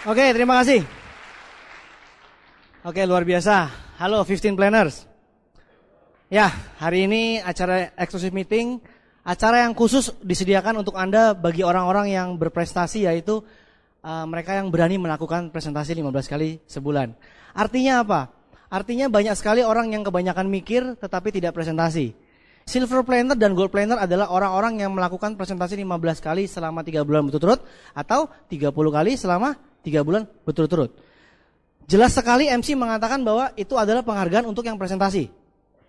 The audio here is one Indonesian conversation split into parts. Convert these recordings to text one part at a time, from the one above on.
Oke, terima kasih. Oke, luar biasa. Halo 15 planners. Ya, hari ini acara exclusive meeting, acara yang khusus disediakan untuk Anda bagi orang-orang yang berprestasi, yaitu mereka yang berani melakukan presentasi 15 kali sebulan. Artinya apa? Artinya banyak sekali orang yang kebanyakan mikir tetapi tidak presentasi. Silver planner dan gold planner adalah orang-orang yang melakukan presentasi 15 kali selama 3 bulan berturut-turut atau 30 kali selama 3 bulan berturut-turut. Jelas sekali MC mengatakan bahwa itu adalah penghargaan untuk yang presentasi.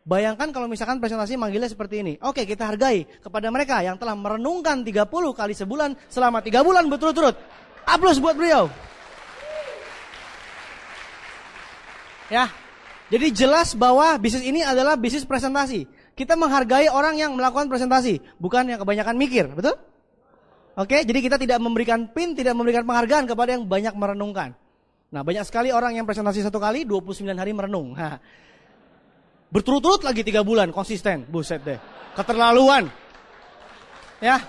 Bayangkan kalau misalkan presentasi manggilnya seperti ini. Oke, kita hargai kepada mereka yang telah merenungkan 30 kali sebulan selama 3 bulan berturut-turut. Aplaus buat beliau. Ya, jadi jelas bahwa bisnis ini adalah bisnis presentasi. Kita menghargai orang yang melakukan presentasi, bukan yang kebanyakan mikir, betul? Oke, jadi kita tidak memberikan pin, tidak memberikan penghargaan kepada yang banyak merenungkan. Nah, banyak sekali orang yang presentasi 1 kali, 29 hari merenung. Berturut-turut lagi 3 bulan, konsisten. Buset deh, keterlaluan. Ya.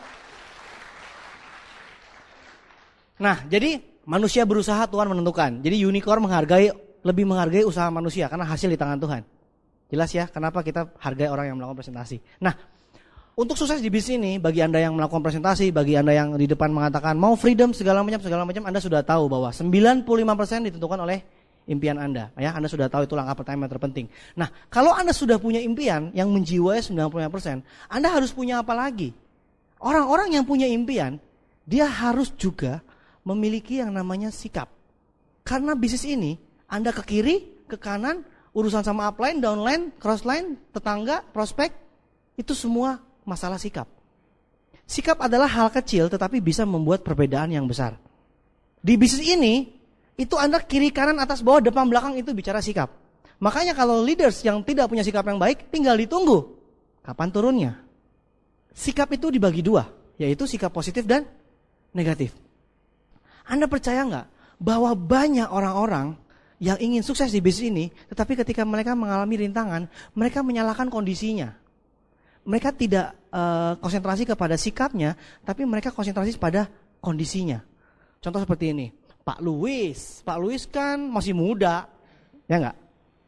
Nah, jadi manusia berusaha, Tuhan menentukan. Jadi unicorn lebih menghargai usaha manusia, karena hasil di tangan Tuhan. Jelas ya, kenapa kita hargai orang yang melakukan presentasi. Nah, untuk sukses di bisnis ini, bagi Anda yang melakukan presentasi, bagi Anda yang di depan mengatakan mau freedom segala macam, Anda sudah tahu bahwa 95% ditentukan oleh impian Anda. Ya, Anda sudah tahu itu langkah pertama yang terpenting. Nah, kalau Anda sudah punya impian yang menjiwai 95%, Anda harus punya apa lagi? Orang-orang yang punya impian, dia harus juga memiliki yang namanya sikap. Karena bisnis ini, Anda ke kiri, ke kanan, urusan sama upline, downline, crossline, tetangga, prospek, itu semua masalah sikap. Sikap adalah hal kecil tetapi bisa membuat perbedaan yang besar. Di bisnis ini, itu Anda kiri, kanan, atas, bawah, depan, belakang itu bicara sikap. Makanya kalau leaders yang tidak punya sikap yang baik, tinggal ditunggu kapan turunnya. Sikap itu dibagi 2, yaitu sikap positif dan negatif. Anda percaya nggak bahwa banyak orang-orang yang ingin sukses di bisnis ini, tetapi ketika mereka mengalami rintangan, mereka menyalahkan kondisinya. Mereka tidak konsentrasi kepada sikapnya, tapi mereka konsentrasi pada kondisinya. Contoh seperti ini, Pak Louis kan masih muda, ya nggak?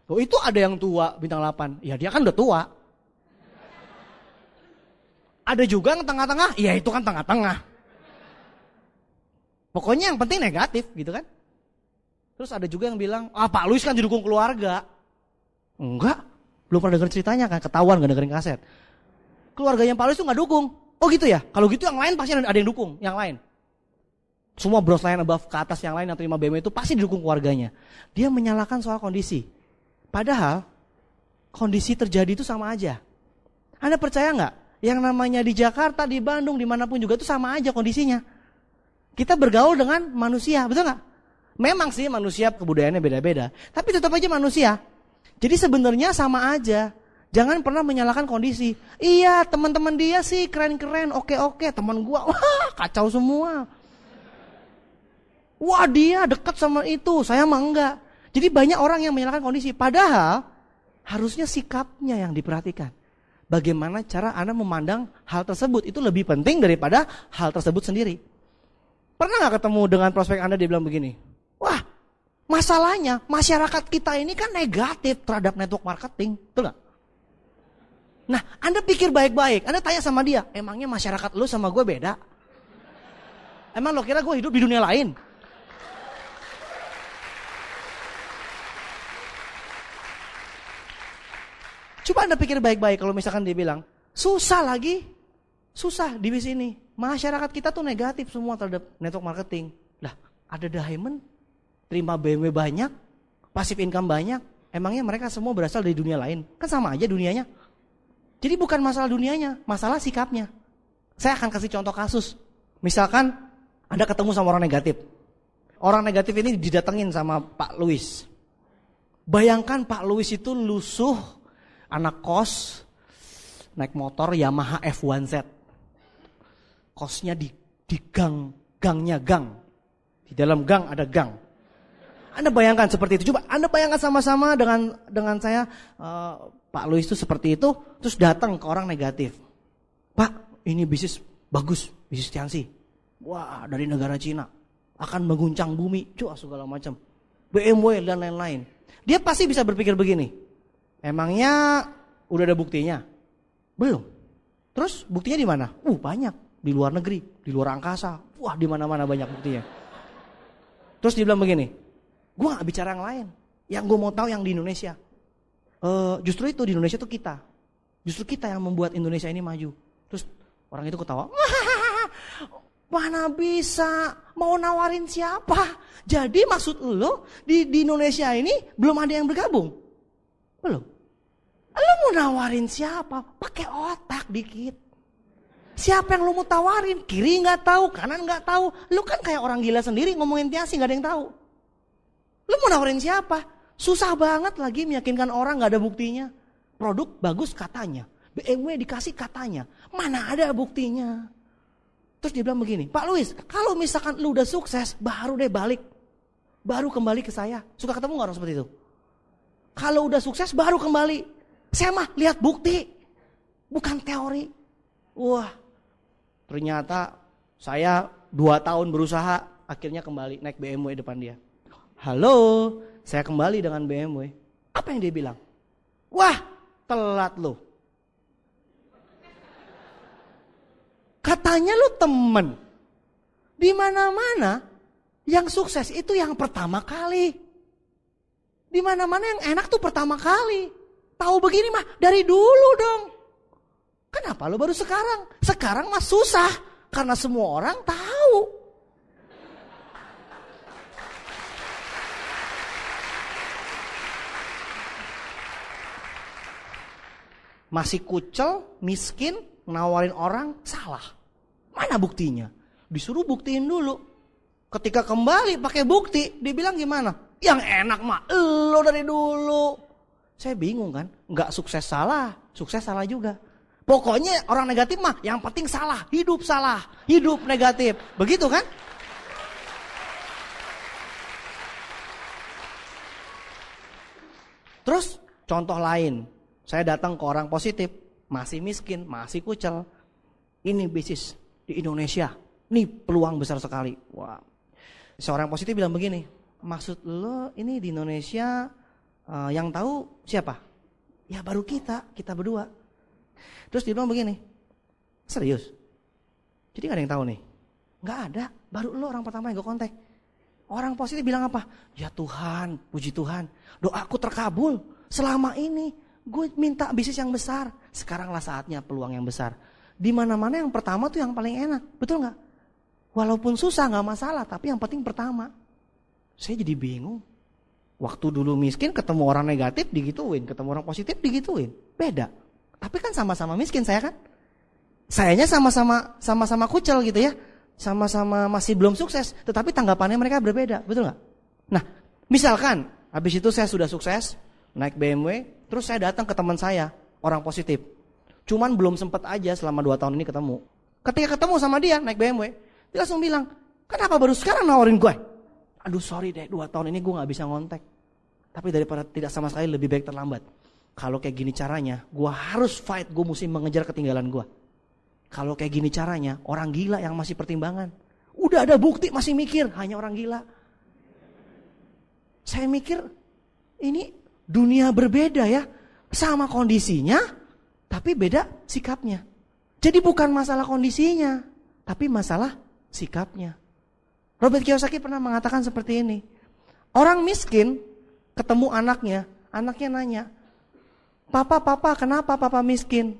Oh, itu ada yang tua, bintang 8, ya dia kan udah tua. Ada juga yang tengah-tengah, ya itu kan tengah-tengah. Pokoknya yang penting negatif gitu kan. Terus ada juga yang bilang, Pak Louis kan didukung keluarga. Enggak, belum pernah dengar ceritanya kan, ketahuan gak dengerin kaset. Keluarganya Pak Louis tuh gak dukung. Oh gitu ya, kalau gitu yang lain pasti ada yang dukung, yang lain. Semua bros lain above ke atas yang lain yang terima BMW itu pasti didukung keluarganya. Dia menyalahkan soal kondisi. Padahal kondisi terjadi itu sama aja. Anda percaya gak? Yang namanya di Jakarta, di Bandung, dimanapun juga itu sama aja kondisinya. Kita bergaul dengan manusia, betul gak? Memang sih manusia kebudayaannya beda-beda, tapi tetap aja manusia. Jadi sebenarnya sama aja. Jangan pernah menyalahkan kondisi. Iya, teman-teman dia sih keren-keren, oke, teman gua wah kacau semua. Wah, dia dekat sama itu, saya mah enggak. Jadi banyak orang yang menyalahkan kondisi, padahal harusnya sikapnya yang diperhatikan. Bagaimana cara Anda memandang hal tersebut itu lebih penting daripada hal tersebut sendiri. Pernah gak ketemu dengan prospek Anda, dia bilang begini, wah, masalahnya masyarakat kita ini kan negatif terhadap network marketing, betul gak? Nah, Anda pikir baik-baik, Anda tanya sama dia, emangnya masyarakat lu sama gue beda? Emang lo kira gue hidup di dunia lain? Coba Anda pikir baik-baik kalau misalkan dia bilang, susah di bisnis ini. Masyarakat kita tuh negatif semua terhadap network marketing. Lah, ada diamond, terima BMW banyak, passive income banyak. Emangnya mereka semua berasal dari dunia lain? Kan sama aja dunianya. Jadi bukan masalah dunianya, masalah sikapnya. Saya akan kasih contoh kasus. Misalkan Anda ketemu sama orang negatif. Orang negatif ini didatengin sama Pak Louis. Bayangkan Pak Louis itu lusuh, anak kos, naik motor Yamaha F1Z. Kosnya di gangnya gang. Di dalam gang ada gang. Anda bayangkan seperti itu. Coba Anda bayangkan sama-sama dengan saya, Pak Louis itu seperti itu, terus datang ke orang negatif. Pak, ini bisnis bagus, bisnis Tianxi. Wah, dari negara Cina. akan mengguncang bumi, segala macam. BMW dan lain-lain. Dia pasti bisa berpikir begini. Emangnya udah ada buktinya? Belum. Terus buktinya di mana? Banyak. Di luar negeri, di luar angkasa. Wah, di mana-mana banyak buktinya. Terus dia bilang begini, gue gak bicara yang lain. Yang gue mau tahu yang di Indonesia. Justru itu di Indonesia tuh kita. Justru kita yang membuat Indonesia ini maju. Terus orang itu ketawa. Mana bisa, mau nawarin siapa? Jadi maksud lo di Indonesia ini belum ada yang bergabung? Belum. Lo mau nawarin siapa? Pakai otak dikit. Siapa yang lo mau tawarin? Kiri gak tahu, kanan gak tahu. Lo kan kayak orang gila sendiri ngomongin Tiasi gak ada yang tahu. Lo mau nawarin siapa? Susah banget lagi meyakinkan orang gak ada buktinya. Produk bagus katanya. BMW dikasih katanya. Mana ada buktinya? Terus dia bilang begini, Pak Luis, kalau misalkan lu udah sukses, baru deh balik. Baru kembali ke saya. Suka ketemu gak orang seperti itu? Kalau udah sukses, baru kembali. Saya mah lihat bukti. Bukan teori. Wah, ternyata saya 2 tahun berusaha, akhirnya kembali naik BMW depan dia. Halo, saya kembali dengan BMW. Apa yang dia bilang? Wah, telat lo. Katanya lu temen. Di mana-mana yang sukses itu yang pertama kali. Di mana-mana yang enak tuh pertama kali. Tahu begini mah dari dulu dong. Kenapa lu baru sekarang? Sekarang mah susah karena semua orang tahu. Masih kucel, miskin, nawarin orang salah. Mana buktinya? Disuruh buktiin dulu. Ketika kembali pakai bukti, dibilang gimana? Yang enak mah lo dari dulu. Saya bingung kan? Enggak sukses salah juga. Pokoknya orang negatif mah yang penting salah, hidup negatif. Begitu kan? Terus contoh lain, saya datang ke orang positif, masih miskin, masih kucel. Ini bisnis di Indonesia, ini peluang besar sekali. Wah, seorang positif bilang begini, maksud lo ini di Indonesia yang tahu siapa? Ya baru kita berdua. Terus dia bilang begini, serius? Jadi gak ada yang tahu nih? Gak ada, baru lo orang pertama yang gue kontak. Orang positif bilang apa? Ya Tuhan, puji Tuhan, doaku terkabul. Selama ini gue minta bisnis yang besar, sekaranglah saatnya peluang yang besar. Di mana-mana yang pertama tuh yang paling enak, betul nggak? Walaupun susah nggak masalah, tapi yang penting pertama. Saya jadi bingung. Waktu dulu miskin ketemu orang negatif digituin, ketemu orang positif digituin, beda. Tapi kan sama-sama miskin saya kan. Sayanya sama-sama kucel gitu ya, sama-sama masih belum sukses, tetapi tanggapannya mereka berbeda, betul nggak? Nah, misalkan habis itu saya sudah sukses, naik BMW, terus saya datang ke teman saya, orang positif. Cuman belum sempat aja selama 2 tahun ini ketemu. Ketika ketemu sama dia naik BMW, dia langsung bilang, kenapa baru sekarang nawarin gue? Aduh sorry deh, 2 tahun ini gue gak bisa ngontek. Tapi daripada tidak sama sekali lebih baik terlambat. Kalau kayak gini caranya, gue harus fight, gue mesti mengejar ketinggalan gue. Kalau kayak gini caranya, orang gila yang masih pertimbangan. Udah ada bukti masih mikir, hanya orang gila. Saya mikir, ini dunia berbeda ya. Sama kondisinya, tapi beda sikapnya. Jadi bukan masalah kondisinya, tapi masalah sikapnya. Robert Kiyosaki pernah mengatakan seperti ini. Orang miskin ketemu anaknya nanya, Papa, kenapa papa miskin?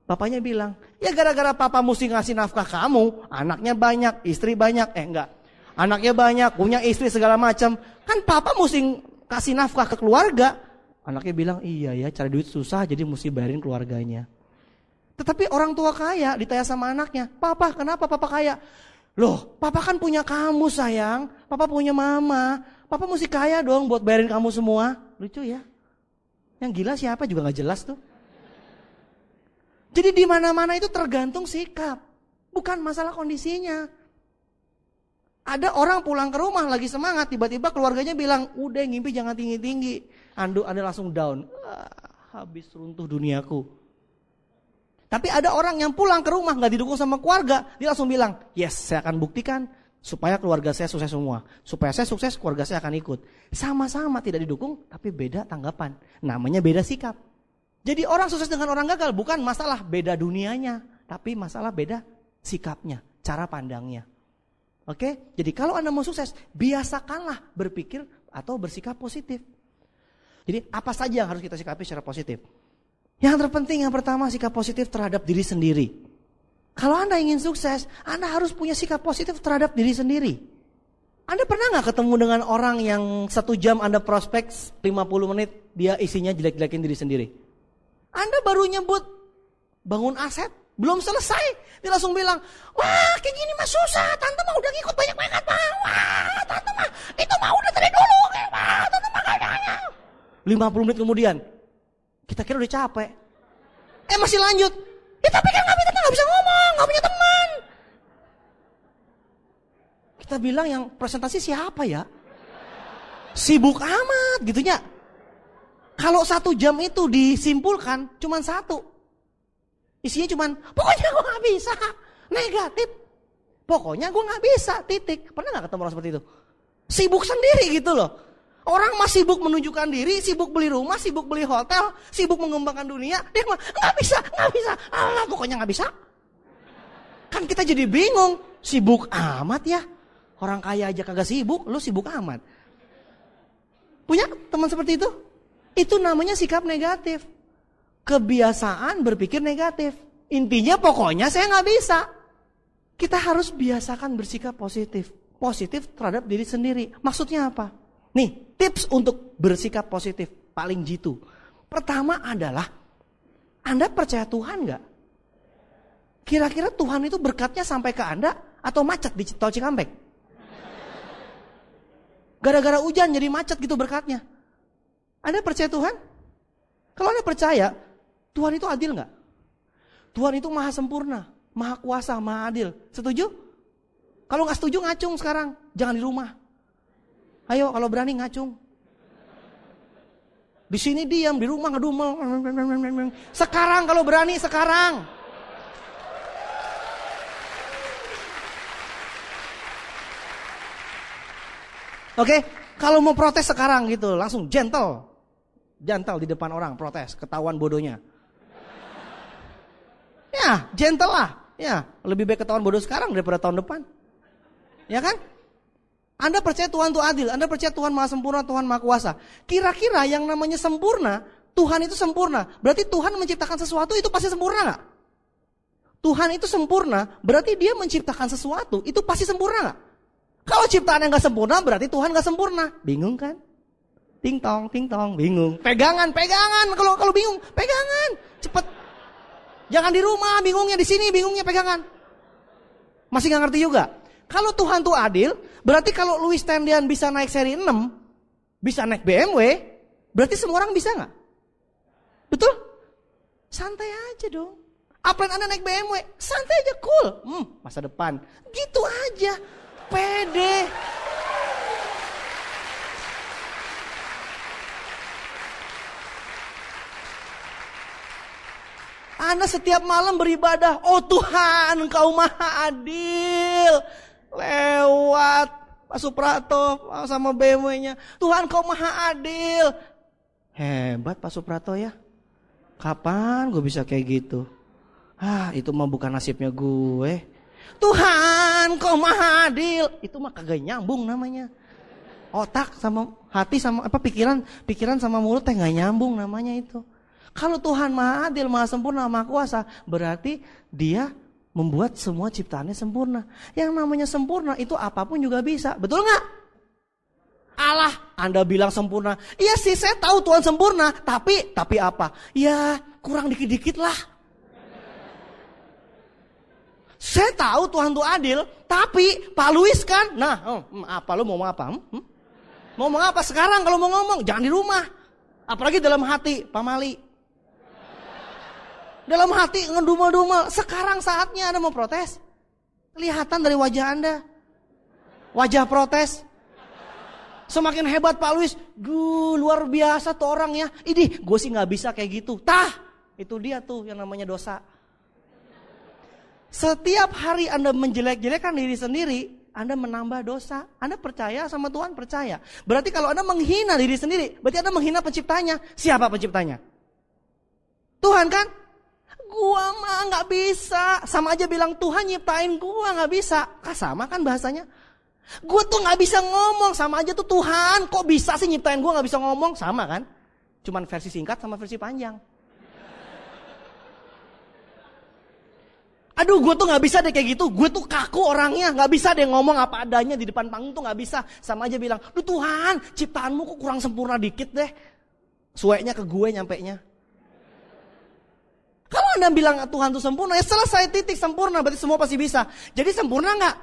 Bapaknya bilang, ya gara-gara papa mesti ngasih nafkah kamu, anaknya banyak, istri banyak. Enggak, anaknya banyak, punya istri segala macam. Kan papa mesti kasih nafkah ke keluarga. Anaknya bilang, iya ya cari duit susah jadi mesti bayarin keluarganya. Tetapi orang tua kaya ditanya sama anaknya, Papa kenapa papa kaya? Loh papa kan punya kamu sayang, papa punya mama, papa mesti kaya dong buat bayarin kamu semua. Lucu ya, yang gila siapa juga gak jelas tuh. Jadi di mana-mana itu tergantung sikap, bukan masalah kondisinya. Ada orang pulang ke rumah lagi semangat, tiba-tiba keluarganya bilang, udah ngimpi jangan tinggi-tinggi. Anda langsung down, habis runtuh duniaku. Tapi ada orang yang pulang ke rumah gak didukung sama keluarga, dia langsung bilang, yes saya akan buktikan Supaya keluarga saya sukses semua. Supaya saya sukses, keluarga saya akan ikut. Sama-sama tidak didukung, tapi beda tanggapan. Namanya beda sikap. Jadi orang sukses dengan orang gagal bukan masalah beda dunianya, tapi masalah beda sikapnya, cara pandangnya. Oke? Jadi kalau Anda mau sukses, biasakanlah berpikir atau bersikap positif. Jadi apa saja yang harus kita sikapi secara positif? Yang terpenting yang pertama sikap positif terhadap diri sendiri. Kalau Anda ingin sukses, Anda harus punya sikap positif terhadap diri sendiri. Anda pernah gak ketemu dengan orang yang 1 jam Anda prospek 50 menit dia isinya jelek-jelekin diri sendiri? Anda baru nyebut bangun aset, belum selesai. Dia langsung bilang, wah kayak gini mah susah, tante mah udah ngikut banyak banget mah. Wah tante mah itu mah udah dari dulu. Wah tante mah kayaknya. 50 menit kemudian, kita kira udah capek. Masih lanjut. Ya tapi kan gak bisa ngomong, gak punya teman. Kita bilang yang presentasi siapa ya? Sibuk amat gitunya. Kalau 1 jam itu disimpulkan cuman 1. Isinya cuman, pokoknya gue gak bisa. Negatif. Pokoknya gue gak bisa, titik. Pernah gak ketemu orang seperti itu? Sibuk sendiri gitu loh. Orang masih sibuk menunjukkan diri, sibuk beli rumah, sibuk beli hotel, sibuk mengembangkan dunia. Dia mah gak bisa. Pokoknya gak bisa. Kan kita jadi bingung. Sibuk amat ya. Orang kaya aja kagak sibuk, lu sibuk amat. Punya teman seperti itu? Itu namanya sikap negatif. Kebiasaan berpikir negatif. Intinya pokoknya saya gak bisa. Kita harus biasakan bersikap positif. Positif terhadap diri sendiri. Maksudnya apa? Nih, tips untuk bersikap positif paling jitu. Pertama adalah, Anda percaya Tuhan gak? Kira-kira Tuhan itu berkatnya sampai ke Anda atau macet di tol Cikampek? Gara-gara hujan jadi macet gitu berkatnya. Anda percaya Tuhan? Kalau Anda percaya, Tuhan itu adil gak? Tuhan itu maha sempurna, maha kuasa, maha adil. Setuju? Kalau gak setuju ngacung sekarang, jangan di rumah. Ayo kalau berani ngacung. Di sini diam, di rumah ngedumel. Sekarang kalau berani, sekarang. Oke, kalau mau protes sekarang gitu, langsung gentle. Gentle di depan orang, protes, ketahuan bodohnya. Ya, gentle lah. Ya, lebih baik ketahuan bodoh sekarang daripada tahun depan. Ya kan? Anda percaya Tuhan itu adil, Anda percaya Tuhan maha sempurna, Tuhan maha kuasa. Kira-kira yang namanya sempurna, Tuhan itu sempurna. Berarti Tuhan menciptakan sesuatu itu pasti sempurna gak? Tuhan itu sempurna, berarti dia menciptakan sesuatu itu pasti sempurna gak? Kalau ciptaan yang gak sempurna, berarti Tuhan gak sempurna. Bingung kan? Ting tong, bingung. Pegangan. Kalau bingung, pegangan. Cepet. Jangan di rumah, bingungnya di sini, bingungnya pegangan. Masih gak ngerti juga? Kalau Tuhan tuh adil, berarti kalau Louis Tendian bisa naik seri 6, bisa naik BMW, berarti semua orang bisa gak? Betul? Santai aja dong. Apalagi Anda naik BMW, santai aja, cool. Masa depan. Gitu aja. Pede. Anda setiap malam beribadah, oh Tuhan Engkau maha adil. Lewat Pak Suprato sama BMW-nya. Tuhan Engkau maha adil. Hebat Pak Suprato ya. Kapan gue bisa kayak gitu? Itu mah bukan nasibnya gue. Tuhan Engkau maha adil. Itu mah kagak nyambung namanya. Otak sama hati sama pikiran sama mulut teh gak nyambung namanya itu. Kalau Tuhan maha adil, maha sempurna, maha kuasa, berarti dia membuat semua ciptaannya sempurna. Yang namanya sempurna itu apapun juga bisa. Betul gak? Allah, Anda bilang sempurna. Iya sih saya tahu Tuhan sempurna. Tapi apa? Ya kurang dikit-dikit lah. Saya tahu Tuhan itu adil. Tapi Pak Luis kan. Apa lu mau ngomong apa? Mau ngomong apa sekarang kalau mau ngomong? Jangan di rumah. Apalagi dalam hati Pak Mali. Dalam hati ngedumel-dumel. Sekarang saatnya Anda mau protes. Kelihatan dari wajah Anda. Wajah protes. Semakin hebat Pak Luis. Luar biasa tuh orang ya. Ini gue sih gak bisa kayak gitu. Itu dia tuh yang namanya dosa. Setiap hari Anda menjelek-jelekkan diri sendiri. Anda menambah dosa. Anda percaya sama Tuhan? Percaya. Berarti kalau Anda menghina diri sendiri, berarti Anda menghina penciptanya. Siapa penciptanya? Tuhan kan? Gua mah gak bisa. Sama aja bilang Tuhan nyiptain gua gak bisa. Sama kan bahasanya? Gua tuh gak bisa ngomong. Sama aja tuh Tuhan. Kok bisa sih nyiptain gua gak bisa ngomong? Sama kan? Cuman versi singkat sama versi panjang. Aduh, gue tuh gak bisa deh kayak gitu. Gue tuh kaku orangnya, gak bisa deh ngomong apa adanya di depan panggung tuh gak bisa. Sama aja bilang, duh Tuhan, ciptaanmu kok kurang sempurna dikit deh. Sueknya ke gue nyampenya. Kalau Anda bilang Tuhan tuh sempurna, ya selesai, titik, sempurna. Berarti semua pasti bisa. Jadi sempurna gak?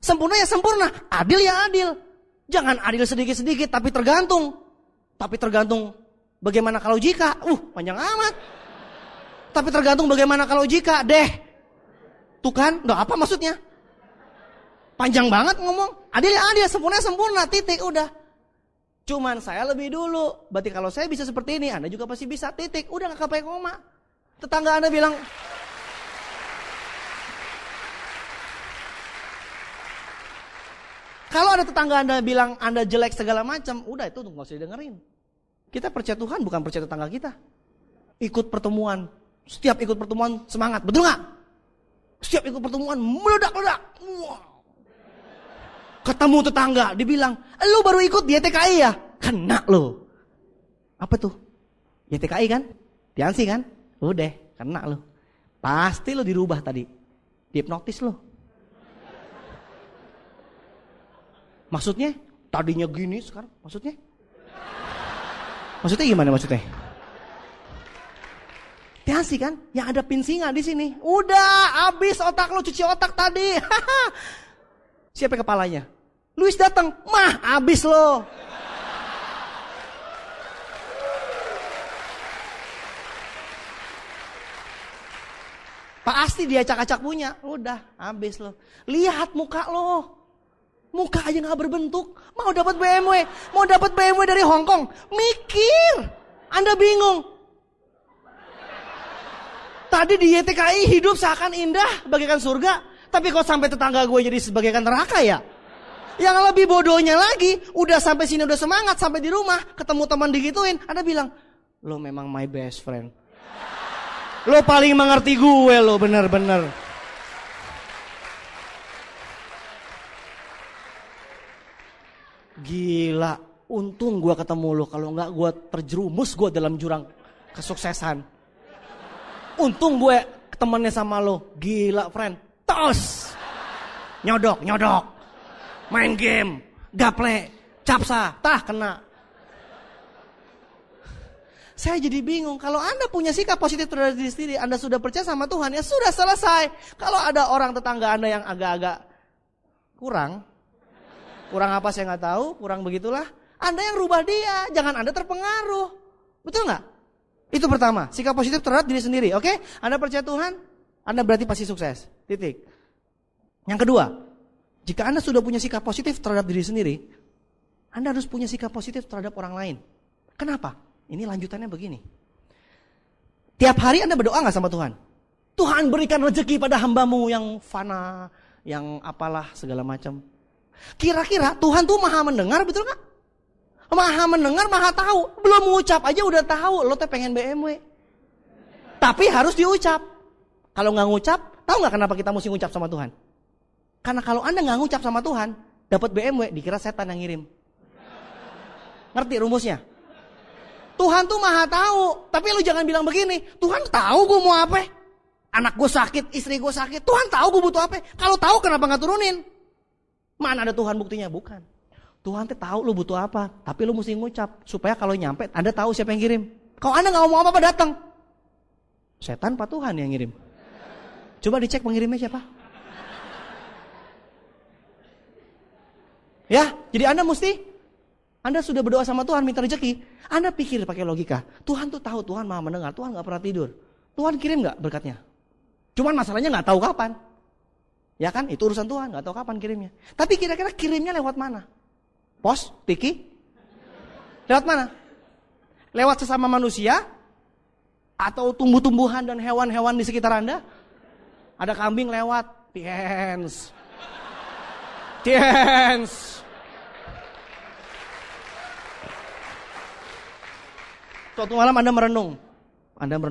Sempurna ya sempurna, adil ya adil. Jangan adil sedikit-sedikit, tapi tergantung. Tapi tergantung bagaimana kalau jika. Panjang amat. Tapi tergantung bagaimana kalau jika deh. Tuh kan, apa maksudnya? Panjang banget ngomong. Adil ya adil, sempurna sempurna, titik, udah. Cuman saya lebih dulu. Berarti kalau saya bisa seperti ini, Anda juga pasti bisa, titik. Udah gak pakai koma. Tetangga Anda bilang, kalau ada tetangga Anda bilang Anda jelek segala macam, udah itu gak usah didengerin. Kita percaya Tuhan, bukan percaya tetangga kita. Ikut pertemuan. Setiap ikut pertemuan semangat, betul gak? Setiap ikut pertemuan meledak-ledak. Wow. Ketemu tetangga, dibilang, lu baru ikut di YTKI ya? Kena lu. Apa tuh? YTKI kan? Tiansi kan? Udah, kena lu. Pasti lu dirubah tadi. Dihipnotis lu. Maksudnya? Tadinya gini, sekarang maksudnya? Maksudnya gimana maksudnya? Tiansi kan, yang ada pinsingan di sini. Udah, habis otak lo, cuci otak tadi. Siapa kepalanya? Luis datang, mah habis lo. Pasti dia acak-acak punya. Udah, habis lo. Lihat muka lo. Muka aja gak berbentuk. Mau dapat BMW, mau dapat BMW dari Hong Kong. Mikir. Anda bingung. Tadi di YTKI hidup seakan indah bagaikan surga. Tapi kok sampai tetangga gue jadi sebagaikan neraka ya? Yang lebih bodohnya lagi, udah sampai sini udah semangat, sampai di rumah ketemu teman digituin, Anda bilang, lo memang my best friend. Lo paling mengerti gue lo, bener-bener. Gila, untung gue ketemu lo. Kalau enggak gue terjerumus gue dalam jurang kesuksesan. Untung gue temennya sama lo. Gila friend. Tos. Nyodok. Main game. Gaple. Capsa. Tah kena. Saya jadi bingung. Kalau Anda punya sikap positif terhadap diri sendiri, Anda sudah percaya sama Tuhan, ya sudah selesai. Kalau ada orang tetangga Anda yang agak-agak kurang apa saya nggak tahu, kurang begitulah. Anda yang rubah dia. Jangan Anda terpengaruh. Betul nggak? Itu pertama, sikap positif terhadap diri sendiri, oke? Anda percaya Tuhan, Anda berarti pasti sukses, titik. Yang kedua, jika Anda sudah punya sikap positif terhadap diri sendiri, Anda harus punya sikap positif terhadap orang lain. Kenapa? Ini lanjutannya begini. Tiap hari Anda berdoa gak sama Tuhan? Tuhan berikan rezeki pada hambamu yang fana, yang apalah segala macam. Kira-kira Tuhan tuh maha mendengar, betul gak? Maha mendengar, maha tahu. Belum mengucap aja udah tahu lo teh pengen BMW. Tapi harus diucap. Kalau nggak ngucap, tahu nggak kenapa kita mesti ngucap sama Tuhan? Karena kalau Anda nggak ngucap sama Tuhan, dapat BMW dikira setan yang ngirim. Ngerti rumusnya? Tuhan tuh maha tahu. Tapi lu jangan bilang begini, Tuhan tahu gue mau apa? Anak gue sakit, istri gue sakit. Tuhan tahu gue butuh apa? Kalau tahu kenapa nggak turunin? Mana ada Tuhan buktinya? Bukan. Tuhan tuh tahu lu butuh apa, tapi lu mesti ngucap supaya kalau nyampe Anda tahu siapa yang kirim. Kalau Anda nggak ngomong apa-apa datang, setan apa Tuhan yang ngirim? Coba dicek pengirimnya siapa. Ya, jadi Anda sudah berdoa sama Tuhan minta rezeki, Anda pikir pakai logika. Tuhan tuh tahu, Tuhan maha mendengar, Tuhan nggak pernah tidur. Tuhan kirim nggak berkatnya? Cuman masalahnya nggak tahu kapan. Ya kan, itu urusan Tuhan, nggak tahu kapan kirimnya. Tapi kira-kira kirimnya lewat mana? Pos, tiki? Lewat mana? Lewat sesama manusia? Atau tumbuh-tumbuhan dan hewan-hewan di sekitar Anda? Ada kambing lewat, piens. Tiens. Suatu malam Anda merenung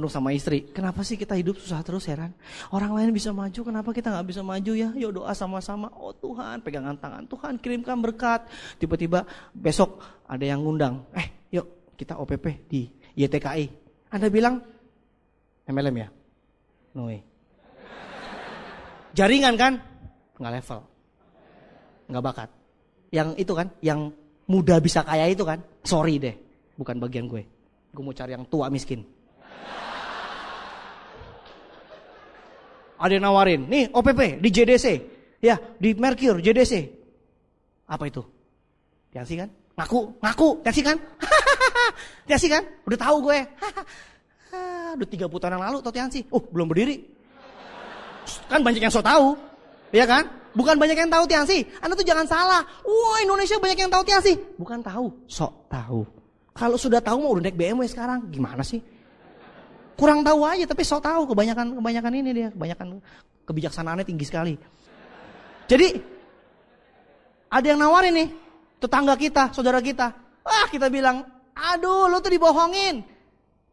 sama istri. Kenapa sih kita hidup susah terus, heran? Orang lain bisa maju, kenapa kita gak bisa maju ya? Yuk doa sama-sama. Oh Tuhan, pegangan tangan. Tuhan kirimkan berkat. Tiba-tiba besok ada yang ngundang. Yuk kita OPP di YTKI. Anda bilang, MLM ya? No way. Jaringan kan? Gak level. Gak bakat. Yang itu kan, yang muda bisa kaya itu kan? Sorry deh, bukan bagian gue. Gue mau cari yang tua miskin. Ada yang nawarin, nih OPP di JDC, ya di Mercure JDC. Apa itu? Tiansi kan? Ngaku, Tiansi kan? Tiansi kan? Udah tahu gue. Udah 30 tahun yang lalu tau Tiansi. Belum berdiri. Kan banyak yang so tahu, ya kan? Bukan banyak yang tahu Tiansi. Anda tuh jangan salah. Wah Indonesia banyak yang tahu Tiansi. Bukan tahu, sok tahu. Kalau sudah tahu mau udah naik BMW sekarang, gimana sih? Kurang tahu aja tapi sok tahu, kebanyakan ini dia, kebanyakan kebijaksanaannya tinggi sekali. Jadi ada yang nawarin nih, tetangga kita, saudara kita. Kita bilang, aduh lo tuh dibohongin.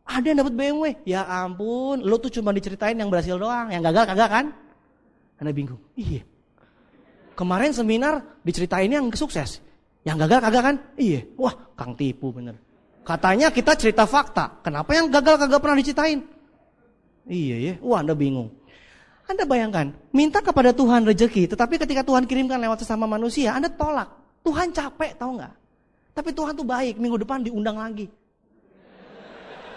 Ada yang dapat BMW. Ya ampun, lo tuh cuma diceritain yang berhasil doang, yang gagal kagak kan? Anda bingung. Iya. Kemarin seminar diceritain yang sukses, yang gagal kagak kan? Iya. Wah, Kang tipu bener. Katanya kita cerita fakta. Kenapa yang gagal kagak pernah diceritain? Iya ya. Wah Anda bingung. Anda bayangkan, minta kepada Tuhan rezeki, tetapi ketika Tuhan kirimkan lewat sesama manusia, Anda tolak. Tuhan capek, tahu nggak? Tapi Tuhan tuh baik, minggu depan diundang lagi.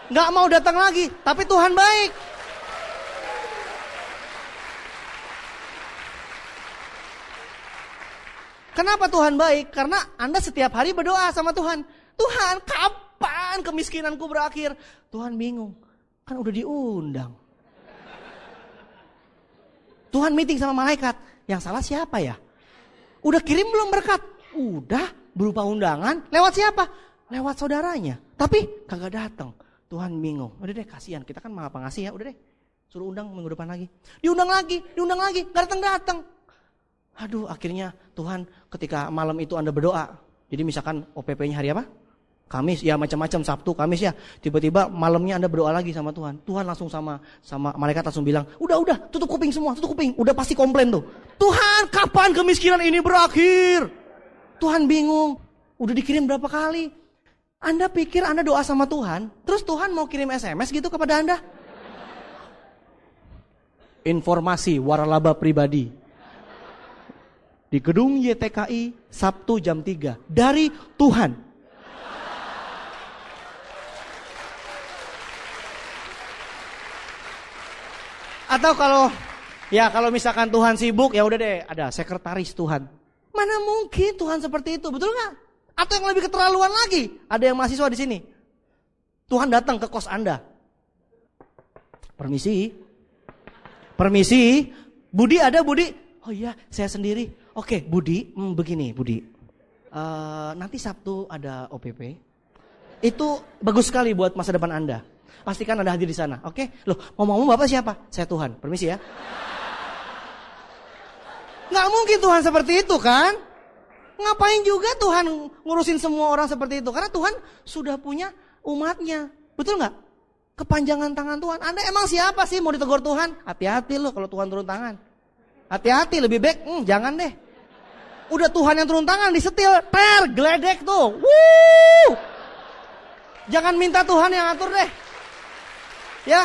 Nggak mau datang lagi, tapi Tuhan baik. Kenapa Tuhan baik? Karena Anda setiap hari berdoa sama Tuhan. Tuhan, kapan kemiskinanku berakhir? Tuhan bingung, kan udah diundang. Tuhan meeting sama malaikat, yang salah siapa ya? Udah kirim belum berkat? Udah, berupa undangan, lewat siapa? Lewat saudaranya, tapi kagak datang. Tuhan bingung, udah deh kasihan, kita kan maha pengasih ya, udah deh. Suruh undang minggu depan lagi. Diundang lagi, gak datang-datang. Aduh, akhirnya Tuhan ketika malam itu Anda berdoa. Jadi misalkan OPP-nya hari apa? Kamis, ya macam-macam, Sabtu, Kamis ya. Tiba-tiba malamnya Anda berdoa lagi sama Tuhan. Tuhan langsung sama malaikat langsung bilang, udah, tutup kuping semua, tutup kuping. Udah pasti komplain tuh. Tuhan, kapan kemiskinan ini berakhir? Tuhan bingung, udah dikirim berapa kali? Anda pikir Anda doa sama Tuhan, terus Tuhan mau kirim SMS gitu kepada Anda? Informasi waralaba pribadi. Di gedung YTKI Sabtu jam 3 dari Tuhan. Atau kalau misalkan Tuhan sibuk, ya udah deh ada sekretaris Tuhan. Mana mungkin Tuhan seperti itu, betul nggak? Atau yang lebih keterlaluan lagi, ada yang mahasiswa di sini. Tuhan datang ke kos Anda. Permisi, Budi ada Budi? Oh iya, saya sendiri. Oke, Budi, begini Budi. Nanti Sabtu ada OPP. Itu bagus sekali buat masa depan Anda. Pastikan Anda hadir di sana, oke? Loh, ngomong-ngomong Bapak siapa? Saya Tuhan, permisi ya. Nggak mungkin Tuhan seperti itu kan? Ngapain juga Tuhan ngurusin semua orang seperti itu? Karena Tuhan sudah punya umatnya, betul nggak? Kepanjangan tangan Tuhan. Anda emang siapa sih mau ditegur Tuhan? Hati-hati loh kalau Tuhan turun tangan. Hati-hati, lebih baik jangan deh. Udah Tuhan yang turun tangan disetil, geledek tuh. Wuh! Jangan minta Tuhan yang atur deh. Ya.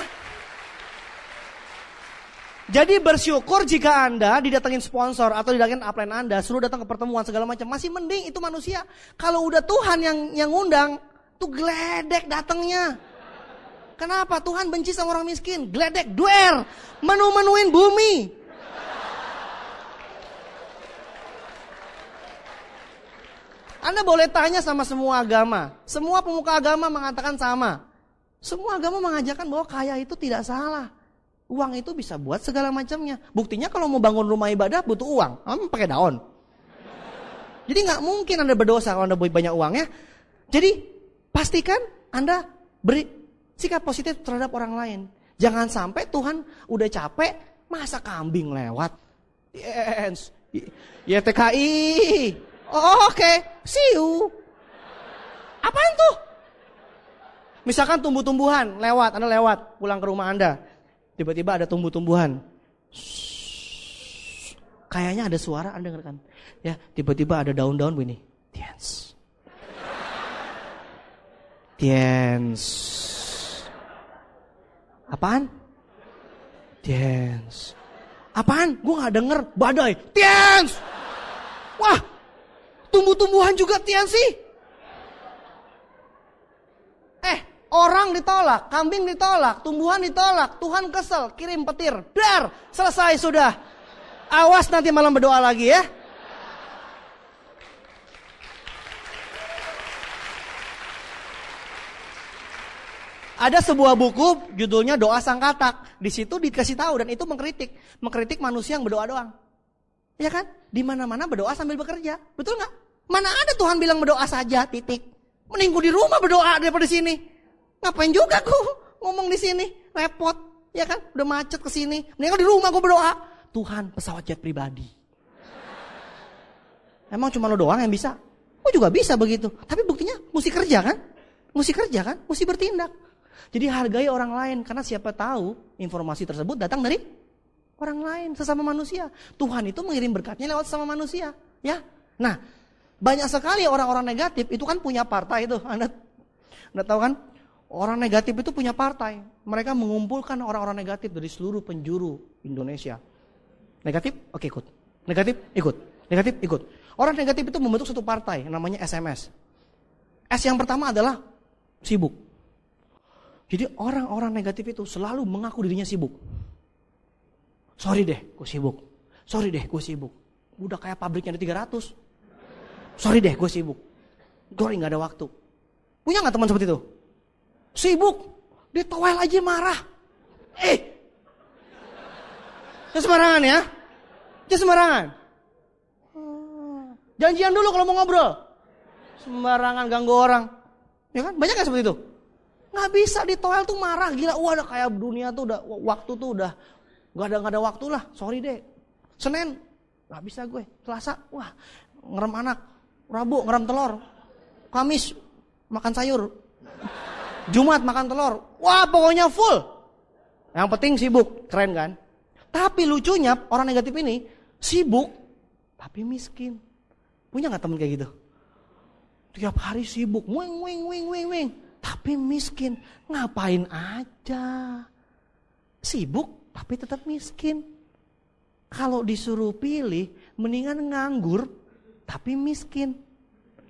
Jadi bersyukur jika Anda didatengin sponsor atau didatengin upline Anda, suruh datang ke pertemuan segala macam, masih mending itu manusia. Kalau udah Tuhan yang ngundang, tuh geledek datangnya. Kenapa? Tuhan benci sama orang miskin, geledek, duer, menu-menuin bumi. Anda boleh tanya sama semua agama. Semua pemuka agama mengatakan sama. Semua agama mengajarkan bahwa kaya itu tidak salah. Uang itu bisa buat segala macamnya. Buktinya kalau mau bangun rumah ibadah butuh uang. Pakai daun. Jadi gak mungkin Anda berdosa kalau Anda banyak uangnya. Jadi pastikan Anda beri sikap positif terhadap orang lain. Jangan sampai Tuhan udah capek, masa kambing lewat. YTKI. Oh, oke. See you. Apaan tuh? Misalkan tumbuh-tumbuhan lewat, Anda lewat pulang ke rumah Anda. Tiba-tiba ada tumbuh-tumbuhan. Kayaknya ada suara, Anda dengarkan. Ya, tiba-tiba ada daun-daun begini. Tiens. Tiens. Apaan? Tiens. Apaan? Gue gak denger. Badai. Tiens. Wah. Tumbuh-tumbuhan juga tiens sih. Orang ditolak. Kambing ditolak. Tumbuhan ditolak. Tuhan kesel. Kirim petir. Dar. Selesai sudah. Awas nanti malam berdoa lagi ya. Ada sebuah buku judulnya Doa Sang Katak. Di situ dikasih tahu dan itu mengkritik manusia yang berdoa doang. Ya kan? Di mana-mana berdoa sambil bekerja. Betul nggak? Mana ada Tuhan bilang berdoa saja, titik. Mending gue di rumah berdoa daripada di sini. Ngapain juga gue ngomong di sini? Repot. Ya kan? Udah macet ke sini. Mending di rumah gue berdoa. Tuhan, pesawat jet pribadi. Emang cuma lo doang yang bisa? Gue juga bisa begitu. Tapi buktinya mesti kerja kan? Mesti kerja kan? Mesti bertindak. Jadi hargai orang lain. Karena siapa tahu informasi tersebut datang dari orang lain. Sesama manusia. Tuhan itu mengirim berkatnya lewat sesama manusia. Ya. Nah. Banyak sekali orang-orang negatif. Itu kan punya partai itu. Anda tahu kan? Orang negatif itu punya partai. Mereka mengumpulkan orang-orang negatif dari seluruh penjuru Indonesia. Negatif? Oke ikut. Negatif? Ikut. Negatif? Ikut. Orang negatif itu membentuk satu partai. Namanya SMS. S yang pertama adalah sibuk. Jadi orang-orang negatif itu selalu mengaku dirinya sibuk. Sorry deh, gue sibuk. Sorry deh, gue sibuk. Udah kayak pabriknya ada 300. Sorry deh, gue sibuk. Sorry, gak ada waktu. Punya gak teman seperti itu? Sibuk. Dia toel aja marah. Jangan sembarangan ya. Jangan sembarangan. Janjian dulu kalau mau ngobrol. Sembarangan ganggu orang. Ya kan? Banyak gak seperti itu? Gak bisa, di toel tuh marah. Gila, ada kayak dunia tuh udah, waktu tuh udah gak ada waktu lah. Sorry deh. Senin, gak bisa gue. Selasa, ngerem anak. Rabu, ngerem telur. Kamis, makan sayur. Jumat, makan telur. Pokoknya full. Yang penting sibuk. Keren kan? Tapi lucunya, orang negatif ini sibuk, tapi miskin. Punya gak temen kayak gitu? Tiap hari sibuk. Wing. Tapi miskin. Ngapain aja? Sibuk, tapi tetap miskin. Kalau disuruh pilih, mendingan nganggur, tapi miskin.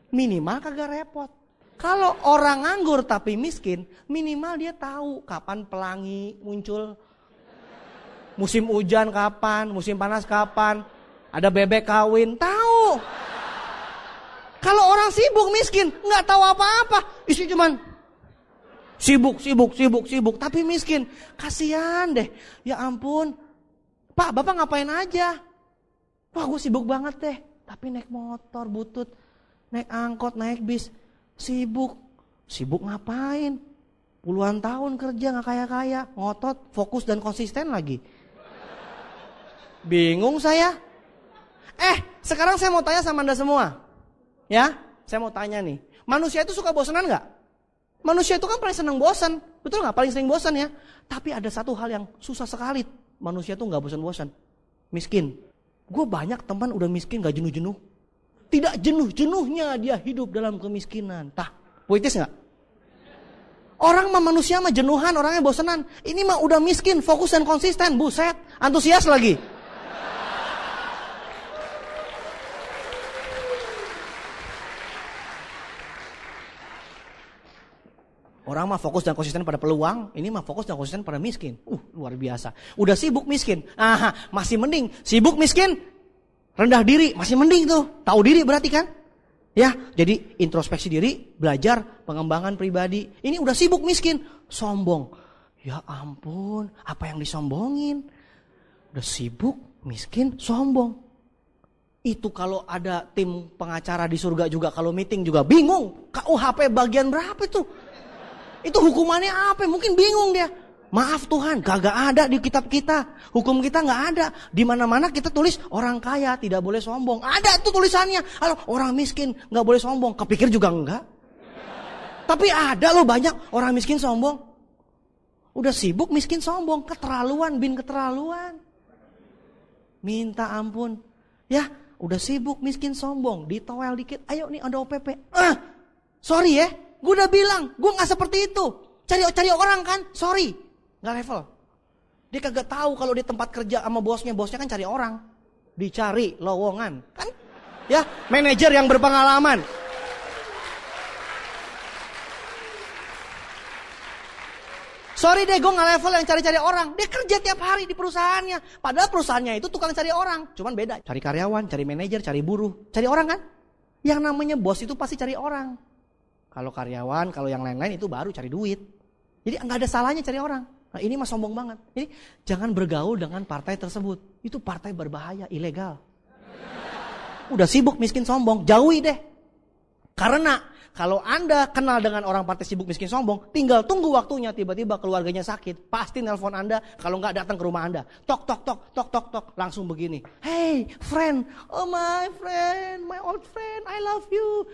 Minimal kagak repot. Kalau orang nganggur tapi miskin, minimal dia tahu kapan pelangi muncul. Musim hujan kapan, musim panas kapan. Ada bebek kawin, tahu. Kalau orang sibuk miskin, nggak tahu apa-apa. Isi cuman sibuk, tapi miskin. Kasihan deh. Ya ampun. Pak, Bapak ngapain aja? Wah, gue sibuk banget deh. Tapi naik motor butut, naik angkot, naik bis, sibuk ngapain? Puluhan tahun kerja nggak kaya-kaya, ngotot, fokus dan konsisten lagi. Bingung saya. Sekarang saya mau tanya sama Anda semua, ya? Saya mau tanya nih, manusia itu suka bosanan nggak? Manusia itu kan paling senang bosan, betul nggak? Paling sering bosan ya. Tapi ada satu hal yang susah sekali, manusia tuh nggak bosan-bosan, miskin. Gue banyak teman udah miskin gak jenuh-jenuh. Tidak jenuh-jenuhnya dia hidup dalam kemiskinan. Puitis gak? Orang mah manusia mah jenuhan, orangnya bosanan. Ini mah udah miskin, fokus dan konsisten. Buset, antusias lagi. Orang mah fokus dan konsisten pada peluang, ini mah fokus dan konsisten pada miskin. Luar biasa. Udah sibuk miskin. Masih mending. Sibuk miskin, rendah diri, masih mending tuh. Tahu diri berarti kan? Ya, jadi introspeksi diri, belajar pengembangan pribadi. Ini udah sibuk miskin, sombong. Ya ampun, apa yang disombongin? Udah sibuk, miskin, sombong. Itu kalau ada tim pengacara di surga juga, kalau meeting juga bingung. KUHP bagian berapa itu? Itu hukumannya apa? Mungkin bingung dia. Maaf Tuhan, kagak ada di kitab kita. Hukum kita nggak ada. Di mana-mana kita tulis orang kaya tidak boleh sombong. Ada tuh tulisannya. Halo, orang miskin nggak boleh sombong. Kepikir juga enggak. Tapi ada loh banyak orang miskin sombong. Udah sibuk miskin sombong. Keterlaluan, keterlaluan. Minta ampun. Ya, udah sibuk miskin sombong. Ditowel dikit. Ayo nih ada OPP. Sorry ya. Gue udah bilang. Gue gak seperti itu. Cari orang kan. Sorry. Gak level. Dia kagak tahu kalau di tempat kerja sama bosnya kan cari orang. Dicari lowongan. Kan? Ya, manajer yang berpengalaman. Sorry deh, gue gak level yang cari-cari orang. Dia kerja tiap hari di perusahaannya. Padahal perusahaannya itu tukang cari orang. Cuman beda. Cari karyawan, cari manajer, cari buruh. Cari orang kan? Yang namanya bos itu pasti cari orang. Kalau karyawan, kalau yang lain-lain itu baru cari duit. Jadi gak ada salahnya cari orang. Nah ini mah sombong banget. Jadi jangan bergaul dengan partai tersebut. Itu partai berbahaya, ilegal. Udah sibuk miskin sombong, jauhi deh. Karena kalau Anda kenal dengan orang partai sibuk miskin sombong, tinggal tunggu waktunya tiba-tiba keluarganya sakit. Pasti nelpon Anda, kalau nggak datang ke rumah Anda. Tok, tok, tok, tok, tok, tok. Langsung begini. Hey friend, oh my friend, my old friend, I love you.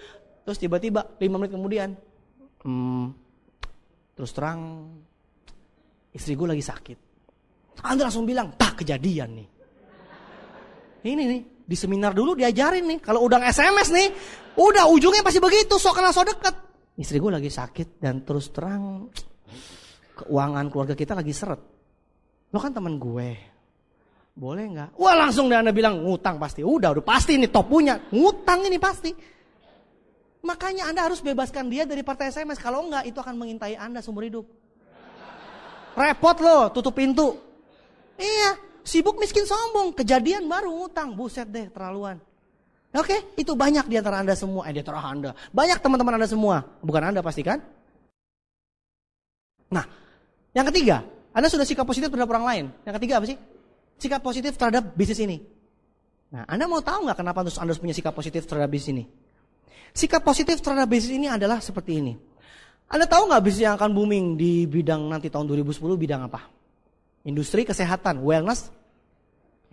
Terus tiba-tiba 5 menit kemudian, terus terang istri gue lagi sakit. Anda langsung bilang, tak kejadian nih. Ini nih, di seminar dulu diajarin nih. Kalau udah SMS nih, udah ujungnya pasti begitu, sok kenal sok deket. Istri gue lagi sakit dan terus terang keuangan keluarga kita lagi seret. Lo kan teman gue, boleh gak? Wah langsung deh Anda bilang ngutang pasti. Udah pasti ini top punya, ngutang ini pasti. Makanya Anda harus bebaskan dia dari partai SMS. Kalau enggak itu akan mengintai Anda seumur hidup. Repot loh, tutup pintu. Iya, sibuk miskin sombong. Kejadian baru ngutang. Buset deh, terlaluan. Oke, itu banyak di antara Anda semua. Di antara Anda. Banyak teman-teman Anda semua. Bukan Anda pasti kan? Nah, yang ketiga. Anda sudah sikap positif terhadap orang lain. Yang ketiga apa sih? Sikap positif terhadap bisnis ini. Nah, Anda mau tahu nggak kenapa Anda harus punya sikap positif terhadap bisnis ini? Sikap positif terhadap bisnis ini adalah seperti ini. Anda tahu nggak bisnis yang akan booming di bidang nanti tahun 2010 bidang apa? Industri kesehatan, wellness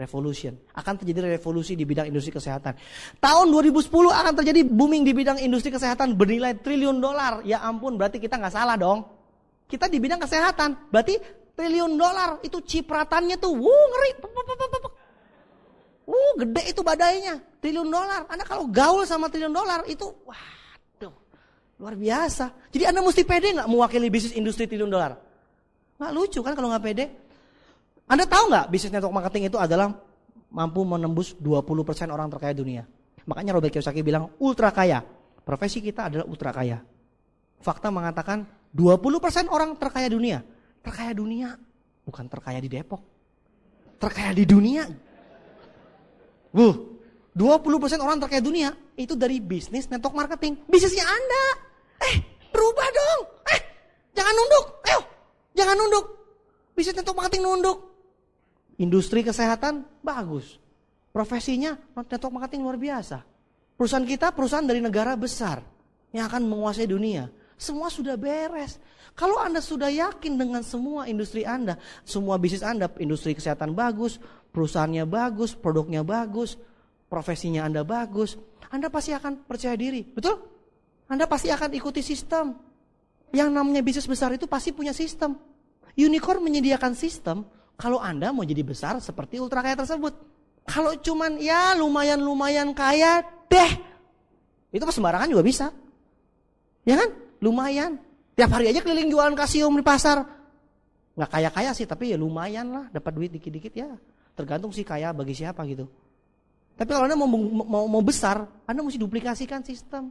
revolution. Akan terjadi revolusi di bidang industri kesehatan. Tahun 2010 akan terjadi booming di bidang industri kesehatan bernilai triliun dolar. Ya ampun, berarti kita nggak salah dong. Kita di bidang kesehatan, berarti triliun dolar itu cipratannya tuh, ngeri. Gede itu badainya, triliun dolar. Anda kalau gaul sama triliun dolar itu, waduh, luar biasa. Jadi Anda mesti pede nggak mewakili bisnis industri triliun dolar? Nggak lucu kan kalau nggak pede. Anda tahu nggak bisnis network marketing itu adalah mampu menembus 20% orang terkaya dunia. Makanya Robert Kiyosaki bilang ultra kaya. Profesi kita adalah ultra kaya. Fakta mengatakan 20% orang terkaya dunia. Terkaya dunia, bukan terkaya di Depok. Terkaya di dunia. 20% orang terkaya dunia itu dari bisnis network marketing. Bisnisnya Anda. Berubah dong. Jangan nunduk. Ayo, jangan nunduk. Bisnis network marketing nunduk. Industri kesehatan bagus. Profesinya network marketing luar biasa. Perusahaan kita perusahaan dari negara besar yang akan menguasai dunia. Semua sudah beres. Kalau Anda sudah yakin dengan semua industri Anda, semua bisnis Anda, industri kesehatan bagus, perusahaannya bagus, produknya bagus, profesinya Anda bagus, Anda pasti akan percaya diri. Betul? Anda pasti akan ikuti sistem. Yang namanya bisnis besar itu pasti punya sistem. Unicorn menyediakan sistem kalau Anda mau jadi besar seperti ultra kaya tersebut. Kalau cuman ya lumayan kaya deh, itu sembarangan juga bisa. Ya kan? Lumayan. Tiap hari aja keliling jualan kasium di pasar. Nggak kaya-kaya sih, tapi ya lumayan lah. Dapat duit dikit-dikit ya. Tergantung sih kaya bagi siapa gitu. Tapi kalau Anda mau besar, Anda mesti duplikasikan sistem.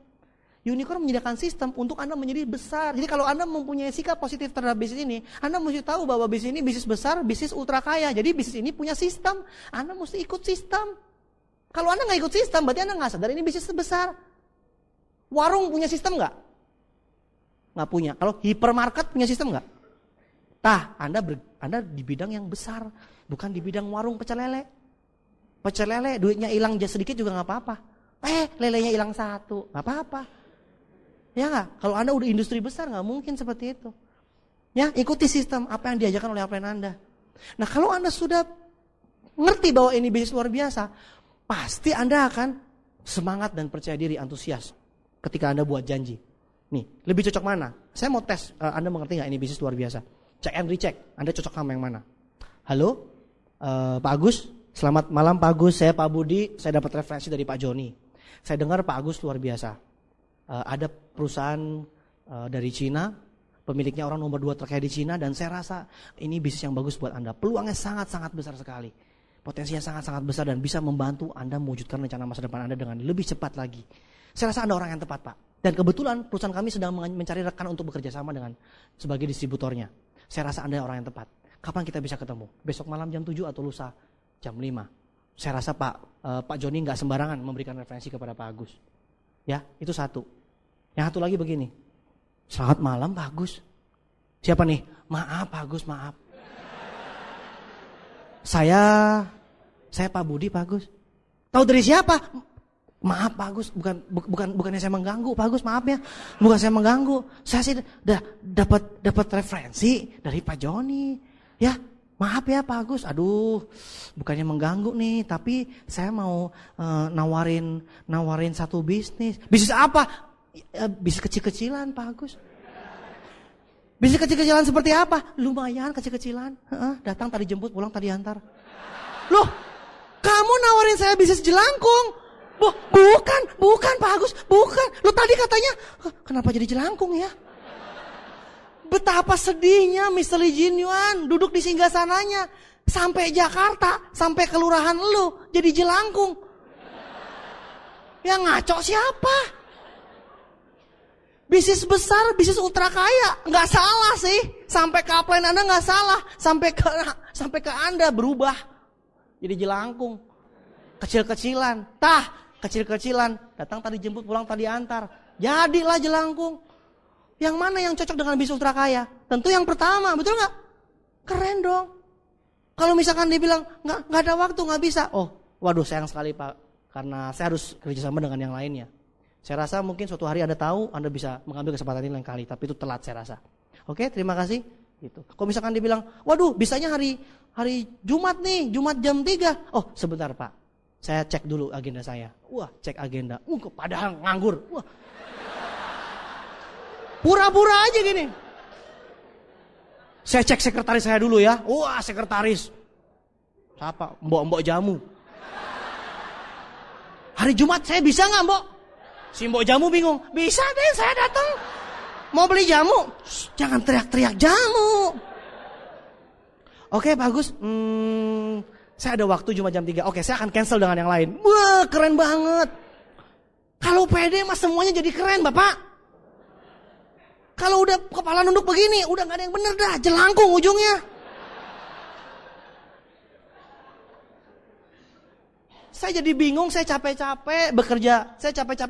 Unicorn menyediakan sistem untuk Anda menjadi besar. Jadi kalau Anda mempunyai sikap positif terhadap bisnis ini, Anda mesti tahu bahwa bisnis ini bisnis besar, bisnis ultra kaya. Jadi bisnis ini punya sistem. Anda mesti ikut sistem. Kalau Anda nggak ikut sistem, berarti Anda nggak sadar ini bisnis besar. Warung punya sistem nggak? Nggak punya. Kalau hipermarket punya sistem nggak? Anda di bidang yang besar, bukan di bidang warung pecel lele. Pecel lele duitnya hilang sedikit juga nggak apa-apa. Lelenya hilang 1, nggak apa-apa. Ya nggak? Kalau Anda udah industri besar nggak mungkin seperti itu. Ya, ikuti sistem apa yang diajarkan oleh upline Anda. Nah, kalau Anda sudah ngerti bahwa ini bisnis luar biasa, pasti Anda akan semangat dan percaya diri, antusias ketika Anda buat janji. Nih, lebih cocok mana? Saya mau tes, Anda mengerti nggak ini bisnis luar biasa? Check and recheck, Anda cocok sama yang mana? Halo, Pak Agus, selamat malam Pak Agus, saya Pak Budi, saya dapat referensi dari Pak Joni. Saya dengar Pak Agus luar biasa. Ada perusahaan dari Cina, pemiliknya orang nomor 2 terkaya di Cina, dan saya rasa ini bisnis yang bagus buat Anda. Peluangnya sangat-sangat besar sekali. Potensinya sangat-sangat besar dan bisa membantu Anda mewujudkan rencana masa depan Anda dengan lebih cepat lagi. Saya rasa Anda orang yang tepat, Pak. Dan kebetulan perusahaan kami sedang mencari rekan untuk bekerja sama dengan sebagai distributornya. Saya rasa Anda orang yang tepat. Kapan kita bisa ketemu? Besok malam jam 7 atau lusa jam 5? Saya rasa Pak Joni nggak sembarangan memberikan referensi kepada Pak Agus. Ya, itu satu. Yang satu lagi begini. Selamat malam Pak Agus. Siapa nih? Maaf Pak Agus, maaf. Saya Pak Budi Pak Agus. Tahu dari siapa? Maaf Pak Agus, bukannya saya mengganggu Pak Agus, maaf ya. Bukan saya mengganggu. Saya sih dapat referensi dari Pak Joni. Ya, maaf ya Pak Agus. Aduh, bukannya mengganggu nih, tapi saya mau nawarin satu bisnis. Bisnis apa? Bisnis kecil-kecilan Pak Agus. Bisnis kecil-kecilan seperti apa? Lumayan kecil-kecilan. Datang tadi jemput, pulang tadi antar. Loh, kamu nawarin saya bisnis jelangkung? Bukan Pak Agus, bukan. Lo tadi katanya, kenapa jadi jelangkung ya? Betapa sedihnya Mr. Lee Jin Yuan duduk di singgasananya. Sampai Jakarta, sampai kelurahan lo jadi jelangkung. Yang ngaco siapa? Bisnis besar, bisnis ultra kaya, nggak salah sih. Sampai ke upline Anda nggak salah, sampai ke Anda berubah jadi jelangkung, kecil-kecilan. Kecil-kecilan, datang tadi jemput, pulang tadi antar. Jadilah jelangkung. Yang mana yang cocok dengan bisnis ultra kaya? Tentu yang pertama, betul nggak? Keren dong. Kalau misalkan dibilang nggak ada waktu, nggak bisa. Oh, waduh sayang sekali Pak, karena saya harus kerjasama dengan yang lainnya. Saya rasa mungkin suatu hari Anda tahu, Anda bisa mengambil kesempatan ini lain kali, tapi itu telat saya rasa. Oke, terima kasih. Gitu. Kalau misalkan dibilang, waduh, bisanya hari Jumat nih, Jumat jam 3. Oh, sebentar Pak. Saya cek dulu agenda saya. Wah, cek agenda. Padahal nganggur. Wah. Pura-pura aja gini. Saya cek sekretaris saya dulu ya. Wah, sekretaris. Siapa? Mbok-mbok jamu. Hari Jumat saya bisa nggak, Mbok? Si mbok jamu bingung. Bisa deh, saya datang. Mau beli jamu? Shh, jangan teriak-teriak jamu. Oke, bagus. Saya ada waktu cuma jam 3. Oke, saya akan cancel dengan yang lain. Wah, keren banget. Kalau pede mas semuanya jadi keren, Bapak. Kalau udah kepala nunduk begini, udah gak ada yang bener dah, jelangkung ujungnya. Saya jadi bingung, saya capek-capek